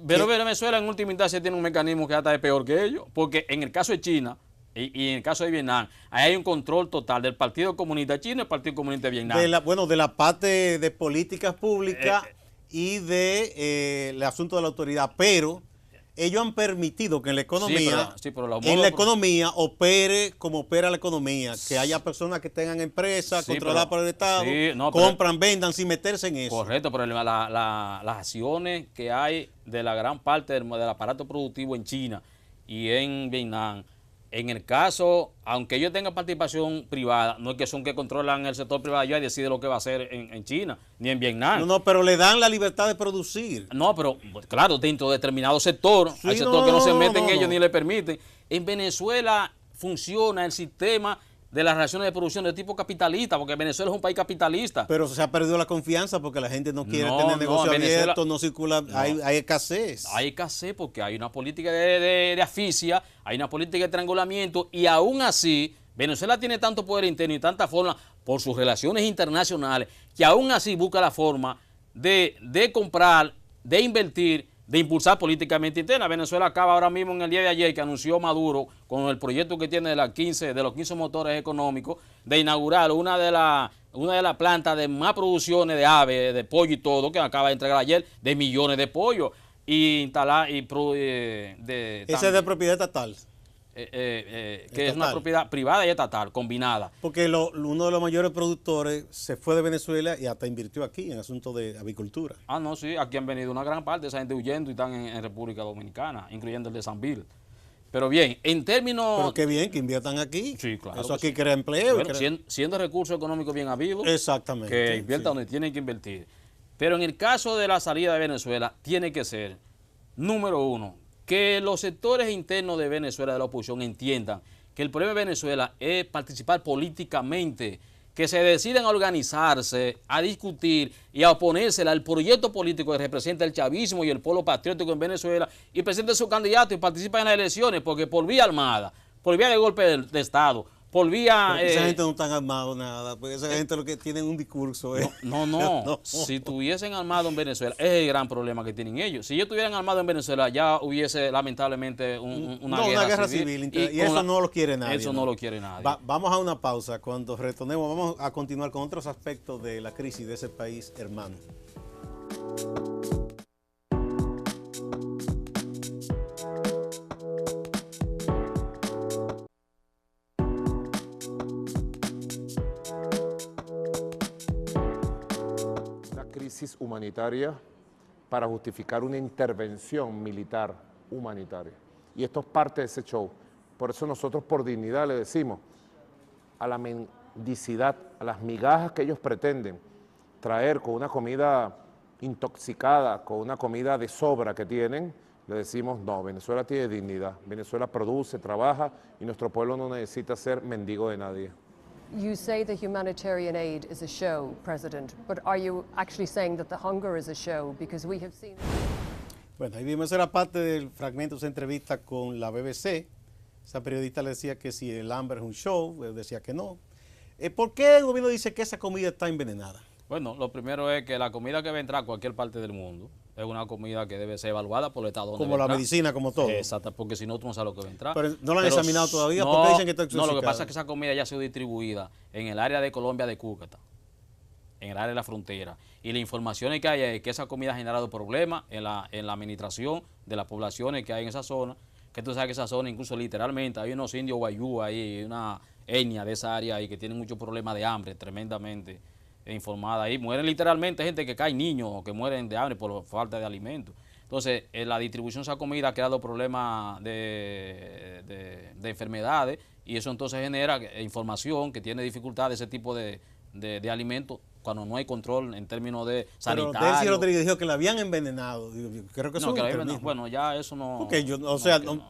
Pero Venezuela en última instancia tiene un mecanismo que hasta es peor que ellos, porque en el caso de China y en el caso de Vietnam, ahí hay un control total del Partido Comunista Chino y el Partido Comunista de Vietnam. De la parte de políticas públicas y del asunto de la autoridad, pero ellos han permitido que en la economía, pero en la economía opere como opera la economía, que haya personas que tengan empresas controladas por el Estado, compran, vendan sin meterse en eso. Correcto, pero las acciones que hay de la gran parte del aparato productivo en China y en Vietnam, en el caso, aunque ellos tengan participación privada, no es que son que controlan el sector privado y deciden lo que va a hacer en China, ni en Vietnam. No, pero le dan la libertad de producir. No, pero claro, dentro de determinado sector, hay sector que no se meten ellos ni le permiten. En Venezuela funciona el sistema de las relaciones de producción de tipo capitalista, porque Venezuela es un país capitalista. Pero se ha perdido la confianza porque la gente no quiere tener negocio abierto, no circula, hay escasez. Hay escasez porque hay una política de asfixia, hay una política de triangulamiento y aún así Venezuela tiene tanto poder interno y tanta forma por sus relaciones internacionales que aún así busca la forma de comprar, de invertir, de impulsar políticamente interna. Venezuela acaba ahora mismo en el día de ayer que anunció Maduro con el proyecto que tiene de los 15 motores económicos de inaugurar una de las plantas de más producciones de aves, de pollo y todo, que acaba de entregar ayer, de millones de pollos y instalar ese es de propiedad estatal. Que es una propiedad privada y estatal, combinada. Porque uno de los mayores productores se fue de Venezuela y hasta invirtió aquí en asuntos de avicultura. Ah, no, sí, aquí han venido una gran parte de esa gente huyendo y están en República Dominicana, incluyendo el de Sanville. Pero bien, en términos... Pero qué bien que inviertan aquí. Sí, claro. Eso aquí crea empleo. Bueno, siendo recursos económicos bien habidos, exactamente, que inviertan donde tienen que invertir. Pero en el caso de la salida de Venezuela, tiene que ser, número uno, que los sectores internos de Venezuela, de la oposición, entiendan que el problema de Venezuela es participar políticamente, que se deciden a organizarse, a discutir y a oponerse al proyecto político que representa el chavismo y el pueblo patriótico en Venezuela y presenten su candidato y participen en las elecciones, porque por vía armada, por vía de golpe de Estado, por vía... esa gente no está armado nada, porque esa gente lo que tienen un discurso. No. Si estuviesen armados en Venezuela, es el gran problema que tienen ellos. Si ellos estuvieran armados en Venezuela, ya hubiese lamentablemente una guerra civil. Y eso no lo quiere nadie. Eso no lo quiere nadie. Vamos a una pausa. Cuando retornemos, vamos a continuar con otros aspectos de la crisis de ese país hermano. Crisis humanitaria para justificar una intervención militar humanitaria. Y esto es parte de ese show. Por eso nosotros por dignidad le decimos a la mendicidad, a las migajas que ellos pretenden traer con una comida intoxicada, con una comida de sobra que tienen, le decimos no, Venezuela tiene dignidad, Venezuela produce, trabaja y nuestro pueblo no necesita ser mendigo de nadie. You say the humanitarian aid is a show, President, but are you actually saying that the hunger is a show? Because we have seen... Bueno, ahí vimos, era parte del fragmento de esa entrevista con la BBC. Esa periodista le decía que si el hambre es un show, él decía que no. ¿Por qué el gobierno dice que esa comida está envenenada? Bueno, lo primero es que la comida que va a entrar a cualquier parte del mundo es una comida que debe ser evaluada por el Estado. Como la medicina, como todo. Exacto, porque si no, tú no sabes lo que va a entrar. Pero no la han examinado todavía, ¿por qué dicen que está intoxicada? No, lo que pasa es que esa comida ya ha sido distribuida en el área de Colombia de Cúcuta, en el área de la frontera. Y la información que hay es que esa comida ha generado problemas en la administración de las poblaciones que hay en esa zona, que tú sabes que esa zona incluso literalmente hay unos indios guayú ahí, una etnia de esa área ahí que tienen muchos problemas de hambre tremendamente informada ahí. Mueren literalmente gente que cae, niños que mueren de hambre por falta de alimentos. Entonces, la distribución de esa comida ha creado problemas de enfermedades y eso entonces genera información que tiene dificultad de ese tipo de alimentos cuando no hay control en términos de sanitario. Pero Delcy Rodríguez dijo que la habían envenenado. Creo que eso bueno, ya eso no... Porque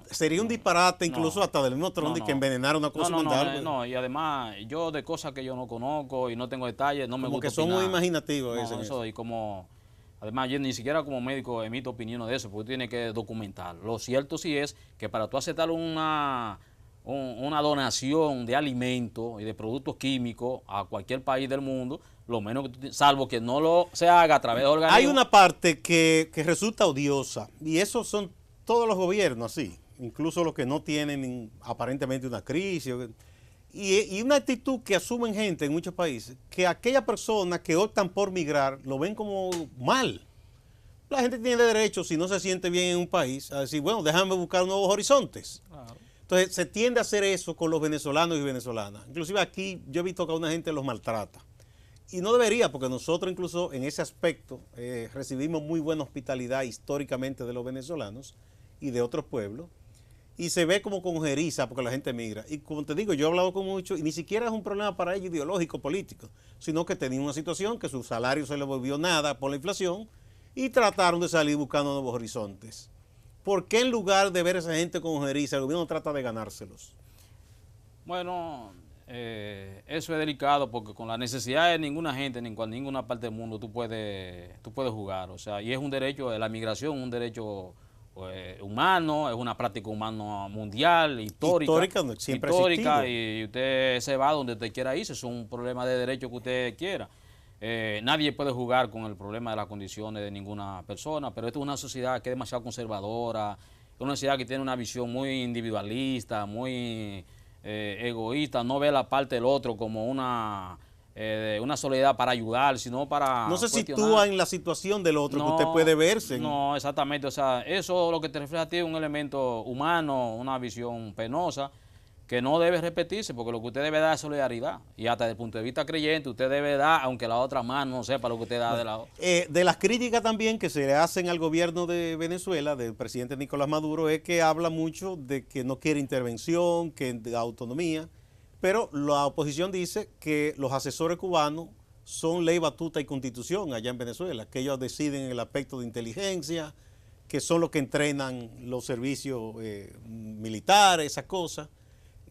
sería un disparate incluso hasta del mismo Trump de que envenenar una cosa mental. No, y además yo de cosas que yo no conozco y no tengo detalles, no me gusta opinar. Como que son muy imaginativos. Eso, y como... Además, yo ni siquiera como médico emito opiniones de eso, porque tú tienes que documentar. Lo cierto sí es que para tú aceptar una donación de alimentos y de productos químicos a cualquier país del mundo, lo menos que salvo que no se haga a través de organismos. Hay una parte que resulta odiosa, y eso son todos los gobiernos así, incluso los que no tienen aparentemente una crisis, y una actitud que asumen gente en muchos países, que aquellas personas que optan por migrar lo ven como mal, La gente tiene derecho, si no se siente bien en un país, a decir, bueno, déjame buscar nuevos horizontes. Claro. Entonces, se tiende a hacer eso con los venezolanos y venezolanas. Inclusive aquí yo he visto que a una gente los maltrata. Y no debería, porque nosotros incluso en ese aspecto recibimos muy buena hospitalidad históricamente de los venezolanos y de otros pueblos. Y se ve como con jeriza porque la gente migra. Y como te digo, yo he hablado con muchos y ni siquiera es un problema para ellos ideológico, político, sino que tenían una situación que su salario se les volvió nada por la inflación y trataron de salir buscando nuevos horizontes. ¿Por qué en lugar de ver a esa gente con jeriza, el gobierno trata de ganárselos? Bueno, eso es delicado porque con la necesidad de ninguna gente, ni en ninguna parte del mundo, tú puedes jugar. O sea, y es un derecho, la migración, un derecho humano, es una práctica humana mundial, histórica, no, siempre histórica, y usted se va donde usted quiera irse, es un problema de derecho que usted quiera. Nadie puede jugar con el problema de las condiciones de ninguna persona, pero esta es una sociedad que es demasiado conservadora, es una sociedad que tiene una visión muy individualista, muy egoísta, no ve la parte del otro como una soledad para ayudar, sino para no se cuestionar. sitúa en la situación del otro, que usted puede verse. No, exactamente, o sea, eso lo que te refleja a ti es un elemento humano, una visión penosa, que no debe repetirse, porque lo que usted debe dar es solidaridad, y hasta desde el punto de vista creyente, usted debe dar, aunque la otra mano no sepa lo que usted da de la otra. De las críticas también que se le hacen al gobierno de Venezuela, del presidente Nicolás Maduro, es que habla mucho de que no quiere intervención, que de autonomía, pero la oposición dice que los asesores cubanos son ley, batuta y constitución allá en Venezuela, que ellos deciden en el aspecto de inteligencia, que son los que entrenan los servicios militares, esas cosas.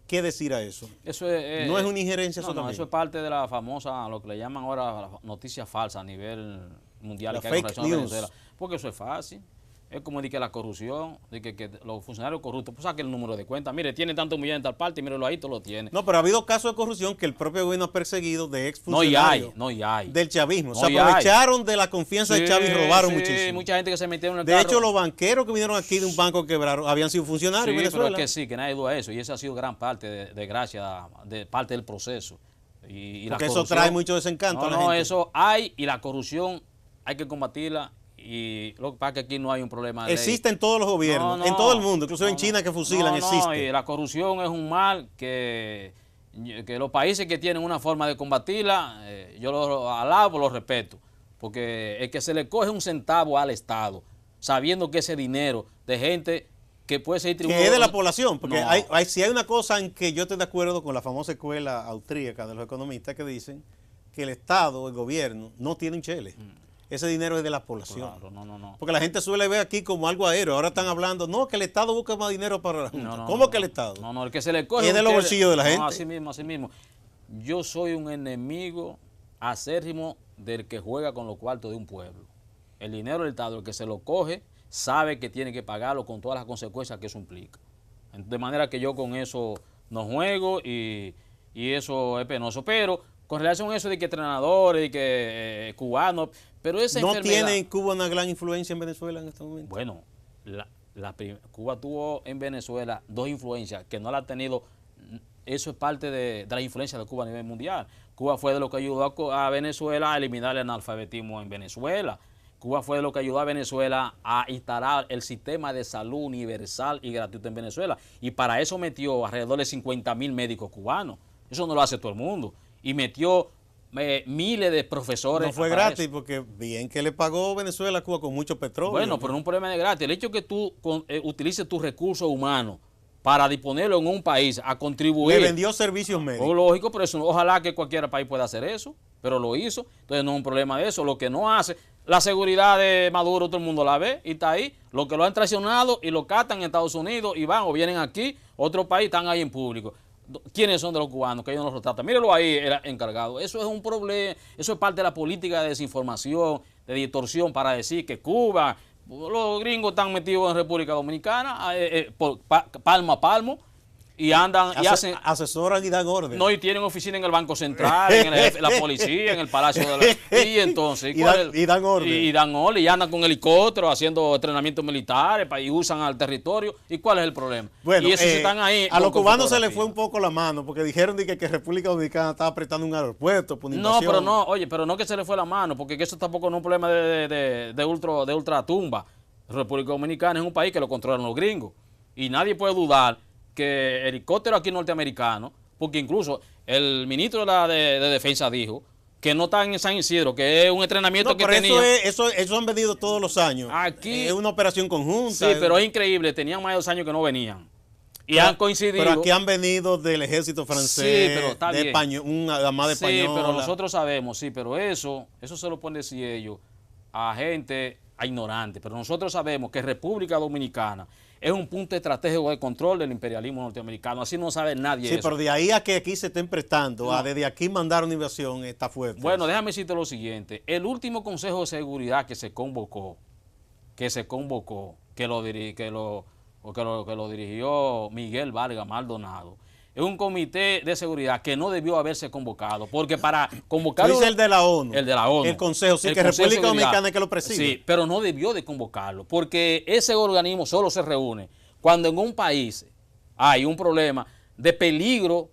¿Qué decir a eso? Eso es, no es una injerencia no, solamente. no, eso es parte de la famosa, lo que le llaman ahora noticias falsas a nivel mundial La que hay con fake relación a news. Venezuela. Porque eso es fácil. Es como de que la corrupción, de que los funcionarios corruptos, pues saque el número de cuenta. Mire, tiene tantos millones en tal parte, mírelo ahí, todo lo tiene. No, pero ha habido casos de corrupción que el propio gobierno ha perseguido de No, y exfuncionarios hay. del chavismo. No, se aprovecharon de la confianza del Chávez y robaron muchísimo. Mucha gente que se metió en el De carro. hecho, los banqueros que vinieron aquí de un banco quebraron habían sido funcionarios en Venezuela. Pero es que sí, que nadie duda de eso. Y eso ha sido gran parte de gracia, de parte del proceso. Y porque eso trae mucho desencanto a la gente. No, eso hay, y la corrupción hay que combatirla. Y lo que pasa es que aquí no hay un problema de existe en todos los gobiernos, en todo el mundo, incluso en China que fusilan, existe. Y la corrupción es un mal que los países que tienen una forma de combatirla, yo lo alabo, lo respeto, porque el que se le coge un centavo al Estado, sabiendo que ese dinero de gente que puede ser que es de la población, porque si hay una cosa en que yo estoy de acuerdo con la famosa escuela austríaca de los economistas que dicen que el Estado, el gobierno, no tiene un chele. Ese dinero es de la población. Claro, no. Porque la gente suele ver aquí como algo aéreo. Ahora están hablando, no, que el Estado busca más dinero para la Junta. ¿Cómo que el Estado? No, el que se le coge es de los bolsillos de la gente. Así mismo. Yo soy un enemigo acérrimo del que juega con los cuartos de un pueblo. El dinero del Estado, el que se lo coge, sabe que tiene que pagarlo con todas las consecuencias que eso implica. De manera que yo con eso no juego y eso es penoso. Pero con relación a eso de que entrenadores, de que cubanos, pero esa ¿no enfermedad, tiene Cuba una gran influencia en Venezuela en este momento? Bueno, Cuba tuvo en Venezuela dos influencias que no la ha tenido. Eso es parte de la influencia de Cuba a nivel mundial. Cuba fue de lo que ayudó a Venezuela a eliminar el analfabetismo en Venezuela. Cuba fue de lo que ayudó a Venezuela a instalar el sistema de salud universal y gratuito en Venezuela. Y para eso metió alrededor de 50.000 médicos cubanos. Eso no lo hace todo el mundo. Y metió miles de profesores. No fue gratis, porque bien que le pagó Venezuela a Cuba con mucho petróleo. Bueno, pero no es un problema de gratis. El hecho de que tú utilices tus recursos humanos para disponerlo en un país a contribuir. Le vendió servicios médicos. Lógico, pero eso, ojalá que cualquier país pueda hacer eso, pero lo hizo. Entonces no es un problema de eso. Lo que no hace, la seguridad de Maduro todo el mundo la ve y está ahí. Los que lo han traicionado y lo catan en Estados Unidos y van o vienen aquí, otro país, están ahí en público. ¿Quiénes son de los cubanos? Que ellos no los tratan. Mírenlo ahí, el encargado. Eso es un problema, eso es parte de la política de desinformación, de distorsión para decir que Cuba, los gringos están metidos en República Dominicana, palmo a palmo. y andan y hacen... Asesoran y dan orden. No, y tienen oficina en el Banco Central, en la policía, en el Palacio de la... Y entonces... y dan orden. Y dan orden, y andan con helicópteros haciendo entrenamientos militares y usan al territorio. ¿Y cuál es el problema? Bueno, y esos están ahí a los cubanos se les fue un poco la mano, porque dijeron que República Dominicana estaba apretando un aeropuerto por una invasión. No, pero no, oye, pero no que se le fue la mano, porque eso tampoco no es un problema de ultratumba. República Dominicana es un país que lo controlan los gringos. Y nadie puede dudar que helicóptero aquí norteamericano, porque incluso el ministro de Defensa dijo que no está en San Isidro, que es un entrenamiento que tenía. Eso han venido todos los años. Aquí es una operación conjunta. Sí, pero es increíble, tenían más de 2 años que no venían. Y han coincidido. Pero aquí han venido del ejército francés, sí, pero está de bien. Una armada española. Sí, pero nosotros sabemos, sí, pero eso se lo pueden decir ellos a gente, a ignorantes. Pero nosotros sabemos que República Dominicana es un punto estratégico de control del imperialismo norteamericano. Así no sabe nadie. Sí, eso. pero de ahí a que aquí se estén prestando, a desde aquí mandar una invasión, está fuerte. Bueno, déjame decirte lo siguiente. El último Consejo de Seguridad que lo dirigió Miguel Vargas Maldonado, es un comité de seguridad que no debió haberse convocado, porque para convocarlo... Dice el de la ONU. El de la ONU. El Consejo, sí, el que Consejo República Dominicana es que lo preside. Sí, pero no debió de convocarlo, porque ese organismo solo se reúne cuando en un país hay un problema de peligro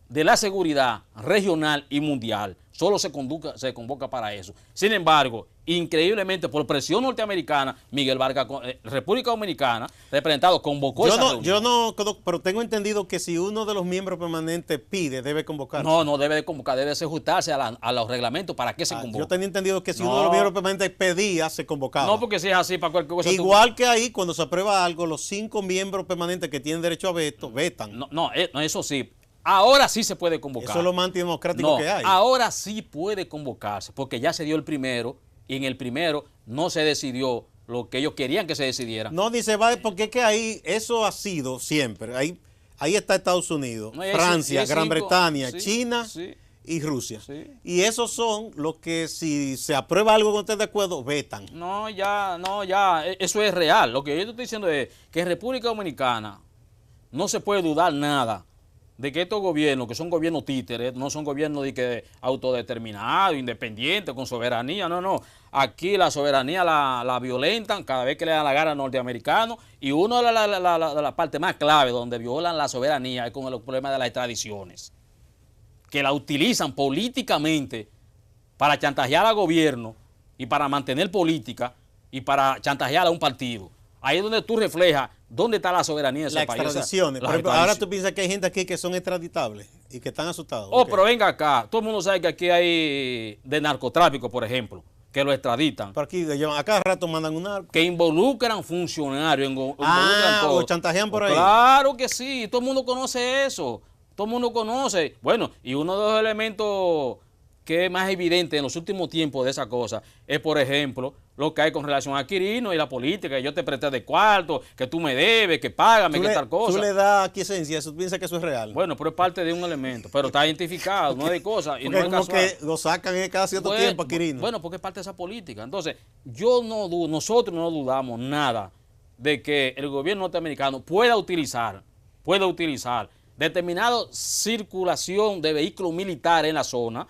de la seguridad regional y mundial. Solo se convoca para eso. Sin embargo, increíblemente, por presión norteamericana, Miguel Vargas, República Dominicana, representado, convocó esa reunión. Yo no, pero tengo entendido que si uno de los miembros permanentes pide, debe convocarse. No debe de convocar, debe ajustarse a los reglamentos para que se convoque. Yo tenía entendido que si uno de los miembros permanentes pedía, se convocaba. No, porque si es así, para cualquier cosa... Igual que ahí, cuando se aprueba algo, los 5 miembros permanentes que tienen derecho a veto, vetan. No, eso sí. Ahora sí se puede convocar. Eso es lo más antidemocrático que hay. Ahora sí puede convocarse, porque ya se dio el primero, y en el primero no se decidió lo que ellos querían que se decidiera. No, ni se va, porque es que ahí eso ha sido siempre. Ahí está Estados Unidos, Francia, Gran Bretaña, China y Rusia. Sí. Y esos son los que si se aprueba algo con usted de acuerdo, vetan. No, ya, eso es real. Lo que yo te estoy diciendo es que en República Dominicana no se puede dudar nada de que estos gobiernos, que son gobiernos títeres, no son gobiernos de que autodeterminados, independientes, con soberanía, no. Aquí la soberanía la violentan cada vez que le dan la gana a norteamericanos, y una de las partes más clave donde violan la soberanía es con el problema de las extradiciones, que la utilizan políticamente para chantajear al gobierno y para mantener política y para chantajear a un partido. Ahí es donde tú reflejas dónde está la soberanía de ese país. Las extradiciones. Por ejemplo, ahora tú piensas que hay gente aquí que son extraditables y que están asustados. Pero venga acá. Todo el mundo sabe que aquí hay de narcotráfico, por ejemplo, que lo extraditan. Por aquí, a cada rato mandan un narco. Que involucran funcionarios. O chantajean por ahí. Claro que sí. Todo el mundo conoce eso. Todo el mundo conoce. Bueno, y uno de los elementos que es más evidente en los últimos tiempos de esa cosa es, por ejemplo, lo que hay con relación a Quirino y la política, que yo te presté de cuarto, que tú me debes, que págame, que tal cosa. Tú le das aquiescencia, eso piensa que eso es real. Bueno, pero es parte de un elemento, pero está identificado, no es de cosas. Y no es como que lo sacan cada cierto tiempo a Quirino. Bueno, porque es parte de esa política. Entonces, nosotros no dudamos nada de que el gobierno norteamericano pueda utilizar determinada circulación de vehículos militares en la zona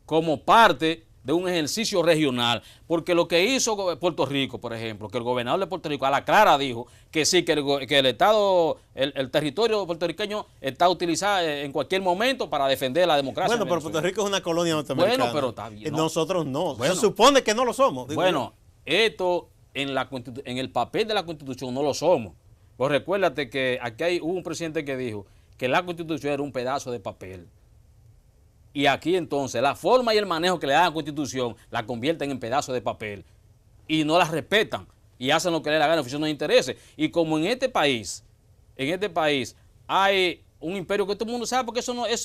como parte de un ejercicio regional, porque lo que hizo Puerto Rico, por ejemplo, que el gobernador de Puerto Rico a la clara dijo que sí, que el Estado, el territorio puertorriqueño está utilizado en cualquier momento para defender la democracia. Bueno, pero Puerto Rico es una colonia norteamericana. Bueno, pero está bien. Nosotros no. Bueno, se supone que no lo somos. Bueno, esto en el papel de la Constitución no lo somos. Pues recuérdate que aquí hubo un presidente que dijo que la Constitución era un pedazo de papel. Y aquí entonces la forma y el manejo que le dan a la Constitución la convierten en pedazos de papel y no la respetan y hacen lo que les da gana en función de los intereses. Y como en este país hay un imperio que todo el mundo sabe, porque eso no es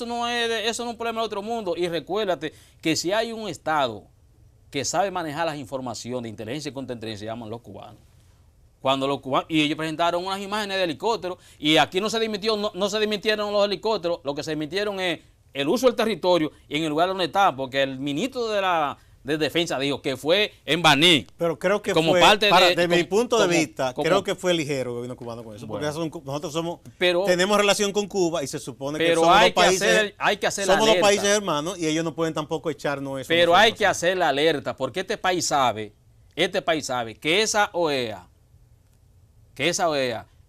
un problema de otro mundo. Y recuérdate que si hay un Estado que sabe manejar las informaciones de inteligencia y contrainteligencia, se llaman los cubanos. Cuando los cubanos, y ellos presentaron unas imágenes de helicópteros, y aquí no se desmitieron los helicópteros, lo que se desmitieron es el uso del territorio y en el lugar donde está, porque el ministro de de Defensa dijo que fue en Baní. Pero creo que como fue, parte de mi punto de vista, como, creo que fue ligero el gobierno cubano con eso. Bueno, porque nosotros somos, pero, tenemos relación con Cuba y se supone que pero somos hay dos países, hay que hacer somos la dos alerta. países hermanos y ellos no pueden tampoco echarnos eso. Pero hay que hacer la alerta porque este país sabe que esa OEA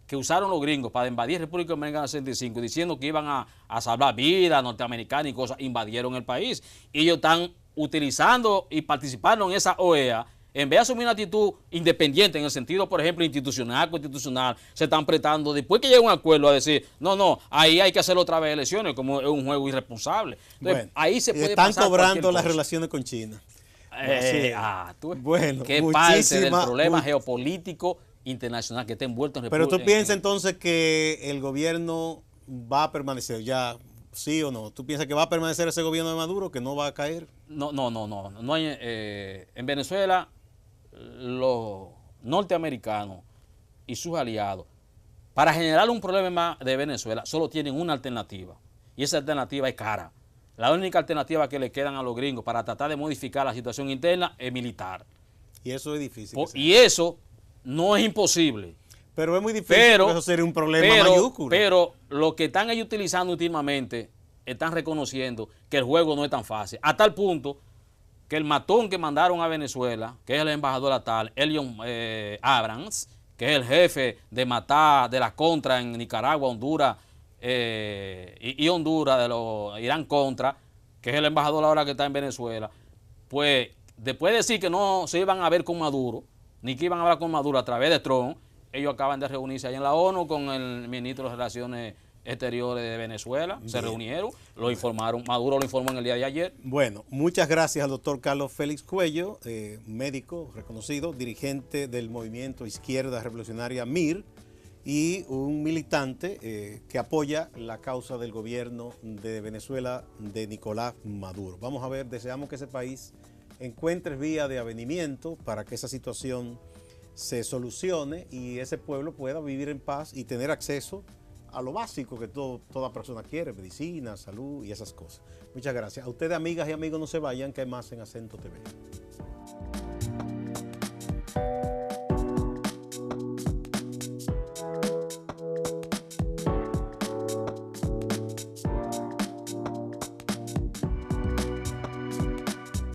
que usaron los gringos para invadir República Dominicana en el 65, diciendo que iban a salvar vidas norteamericanas y cosas, invadieron el país. Y ellos están utilizando y participando en esa OEA, en vez de asumir una actitud independiente en el sentido, por ejemplo, institucional, constitucional, se están prestando, después que llega un acuerdo, a decir, no, ahí hay que hacer otra vez elecciones, como es un juego irresponsable. Entonces, bueno, ahí se puede están pasar cobrando las cosa. Relaciones con China. Bueno, que parte del problema geopolítico internacional que está envuelto en República. Pero tú piensas entonces que el gobierno va a permanecer ya, ¿sí o no? ¿Tú piensas que va a permanecer ese gobierno de Maduro, que no va a caer? No hay, en Venezuela los norteamericanos y sus aliados, para generar un problema de Venezuela, solo tienen una alternativa, y esa alternativa es cara. La única alternativa que le quedan a los gringos para tratar de modificar la situación interna es militar. Y eso es difícil. Y eso no es imposible. Pero es muy difícil, porque eso sería un problema mayúsculo. Pero lo que están ellos utilizando últimamente, están reconociendo que el juego no es tan fácil. A tal punto que el matón que mandaron a Venezuela, que es el embajador atal, Elion Abrams, que es el jefe de matar de la contra en Nicaragua, Honduras y Honduras, de los Irán contra, que es el embajador ahora que está en Venezuela, pues después de decir que no se iban a ver con Maduro, ni que iban a hablar con Maduro a través de Trump, ellos acaban de reunirse allá en la ONU con el ministro de Relaciones Exteriores de Venezuela. Bien. Se reunieron, lo informaron, Maduro lo informó en el día de ayer. Bueno, muchas gracias al doctor Carlos Félix Cuello, médico reconocido, dirigente del movimiento Izquierda Revolucionaria MIR y un militante que apoya la causa del gobierno de Venezuela de Nicolás Maduro. Vamos a ver, deseamos que ese país encuentre vía de avenimiento para que esa situación se solucione y ese pueblo pueda vivir en paz y tener acceso a lo básico que toda persona quiere, medicina, salud y esas cosas. Muchas gracias. A ustedes, amigas y amigos, no se vayan, que hay más en Acento TV.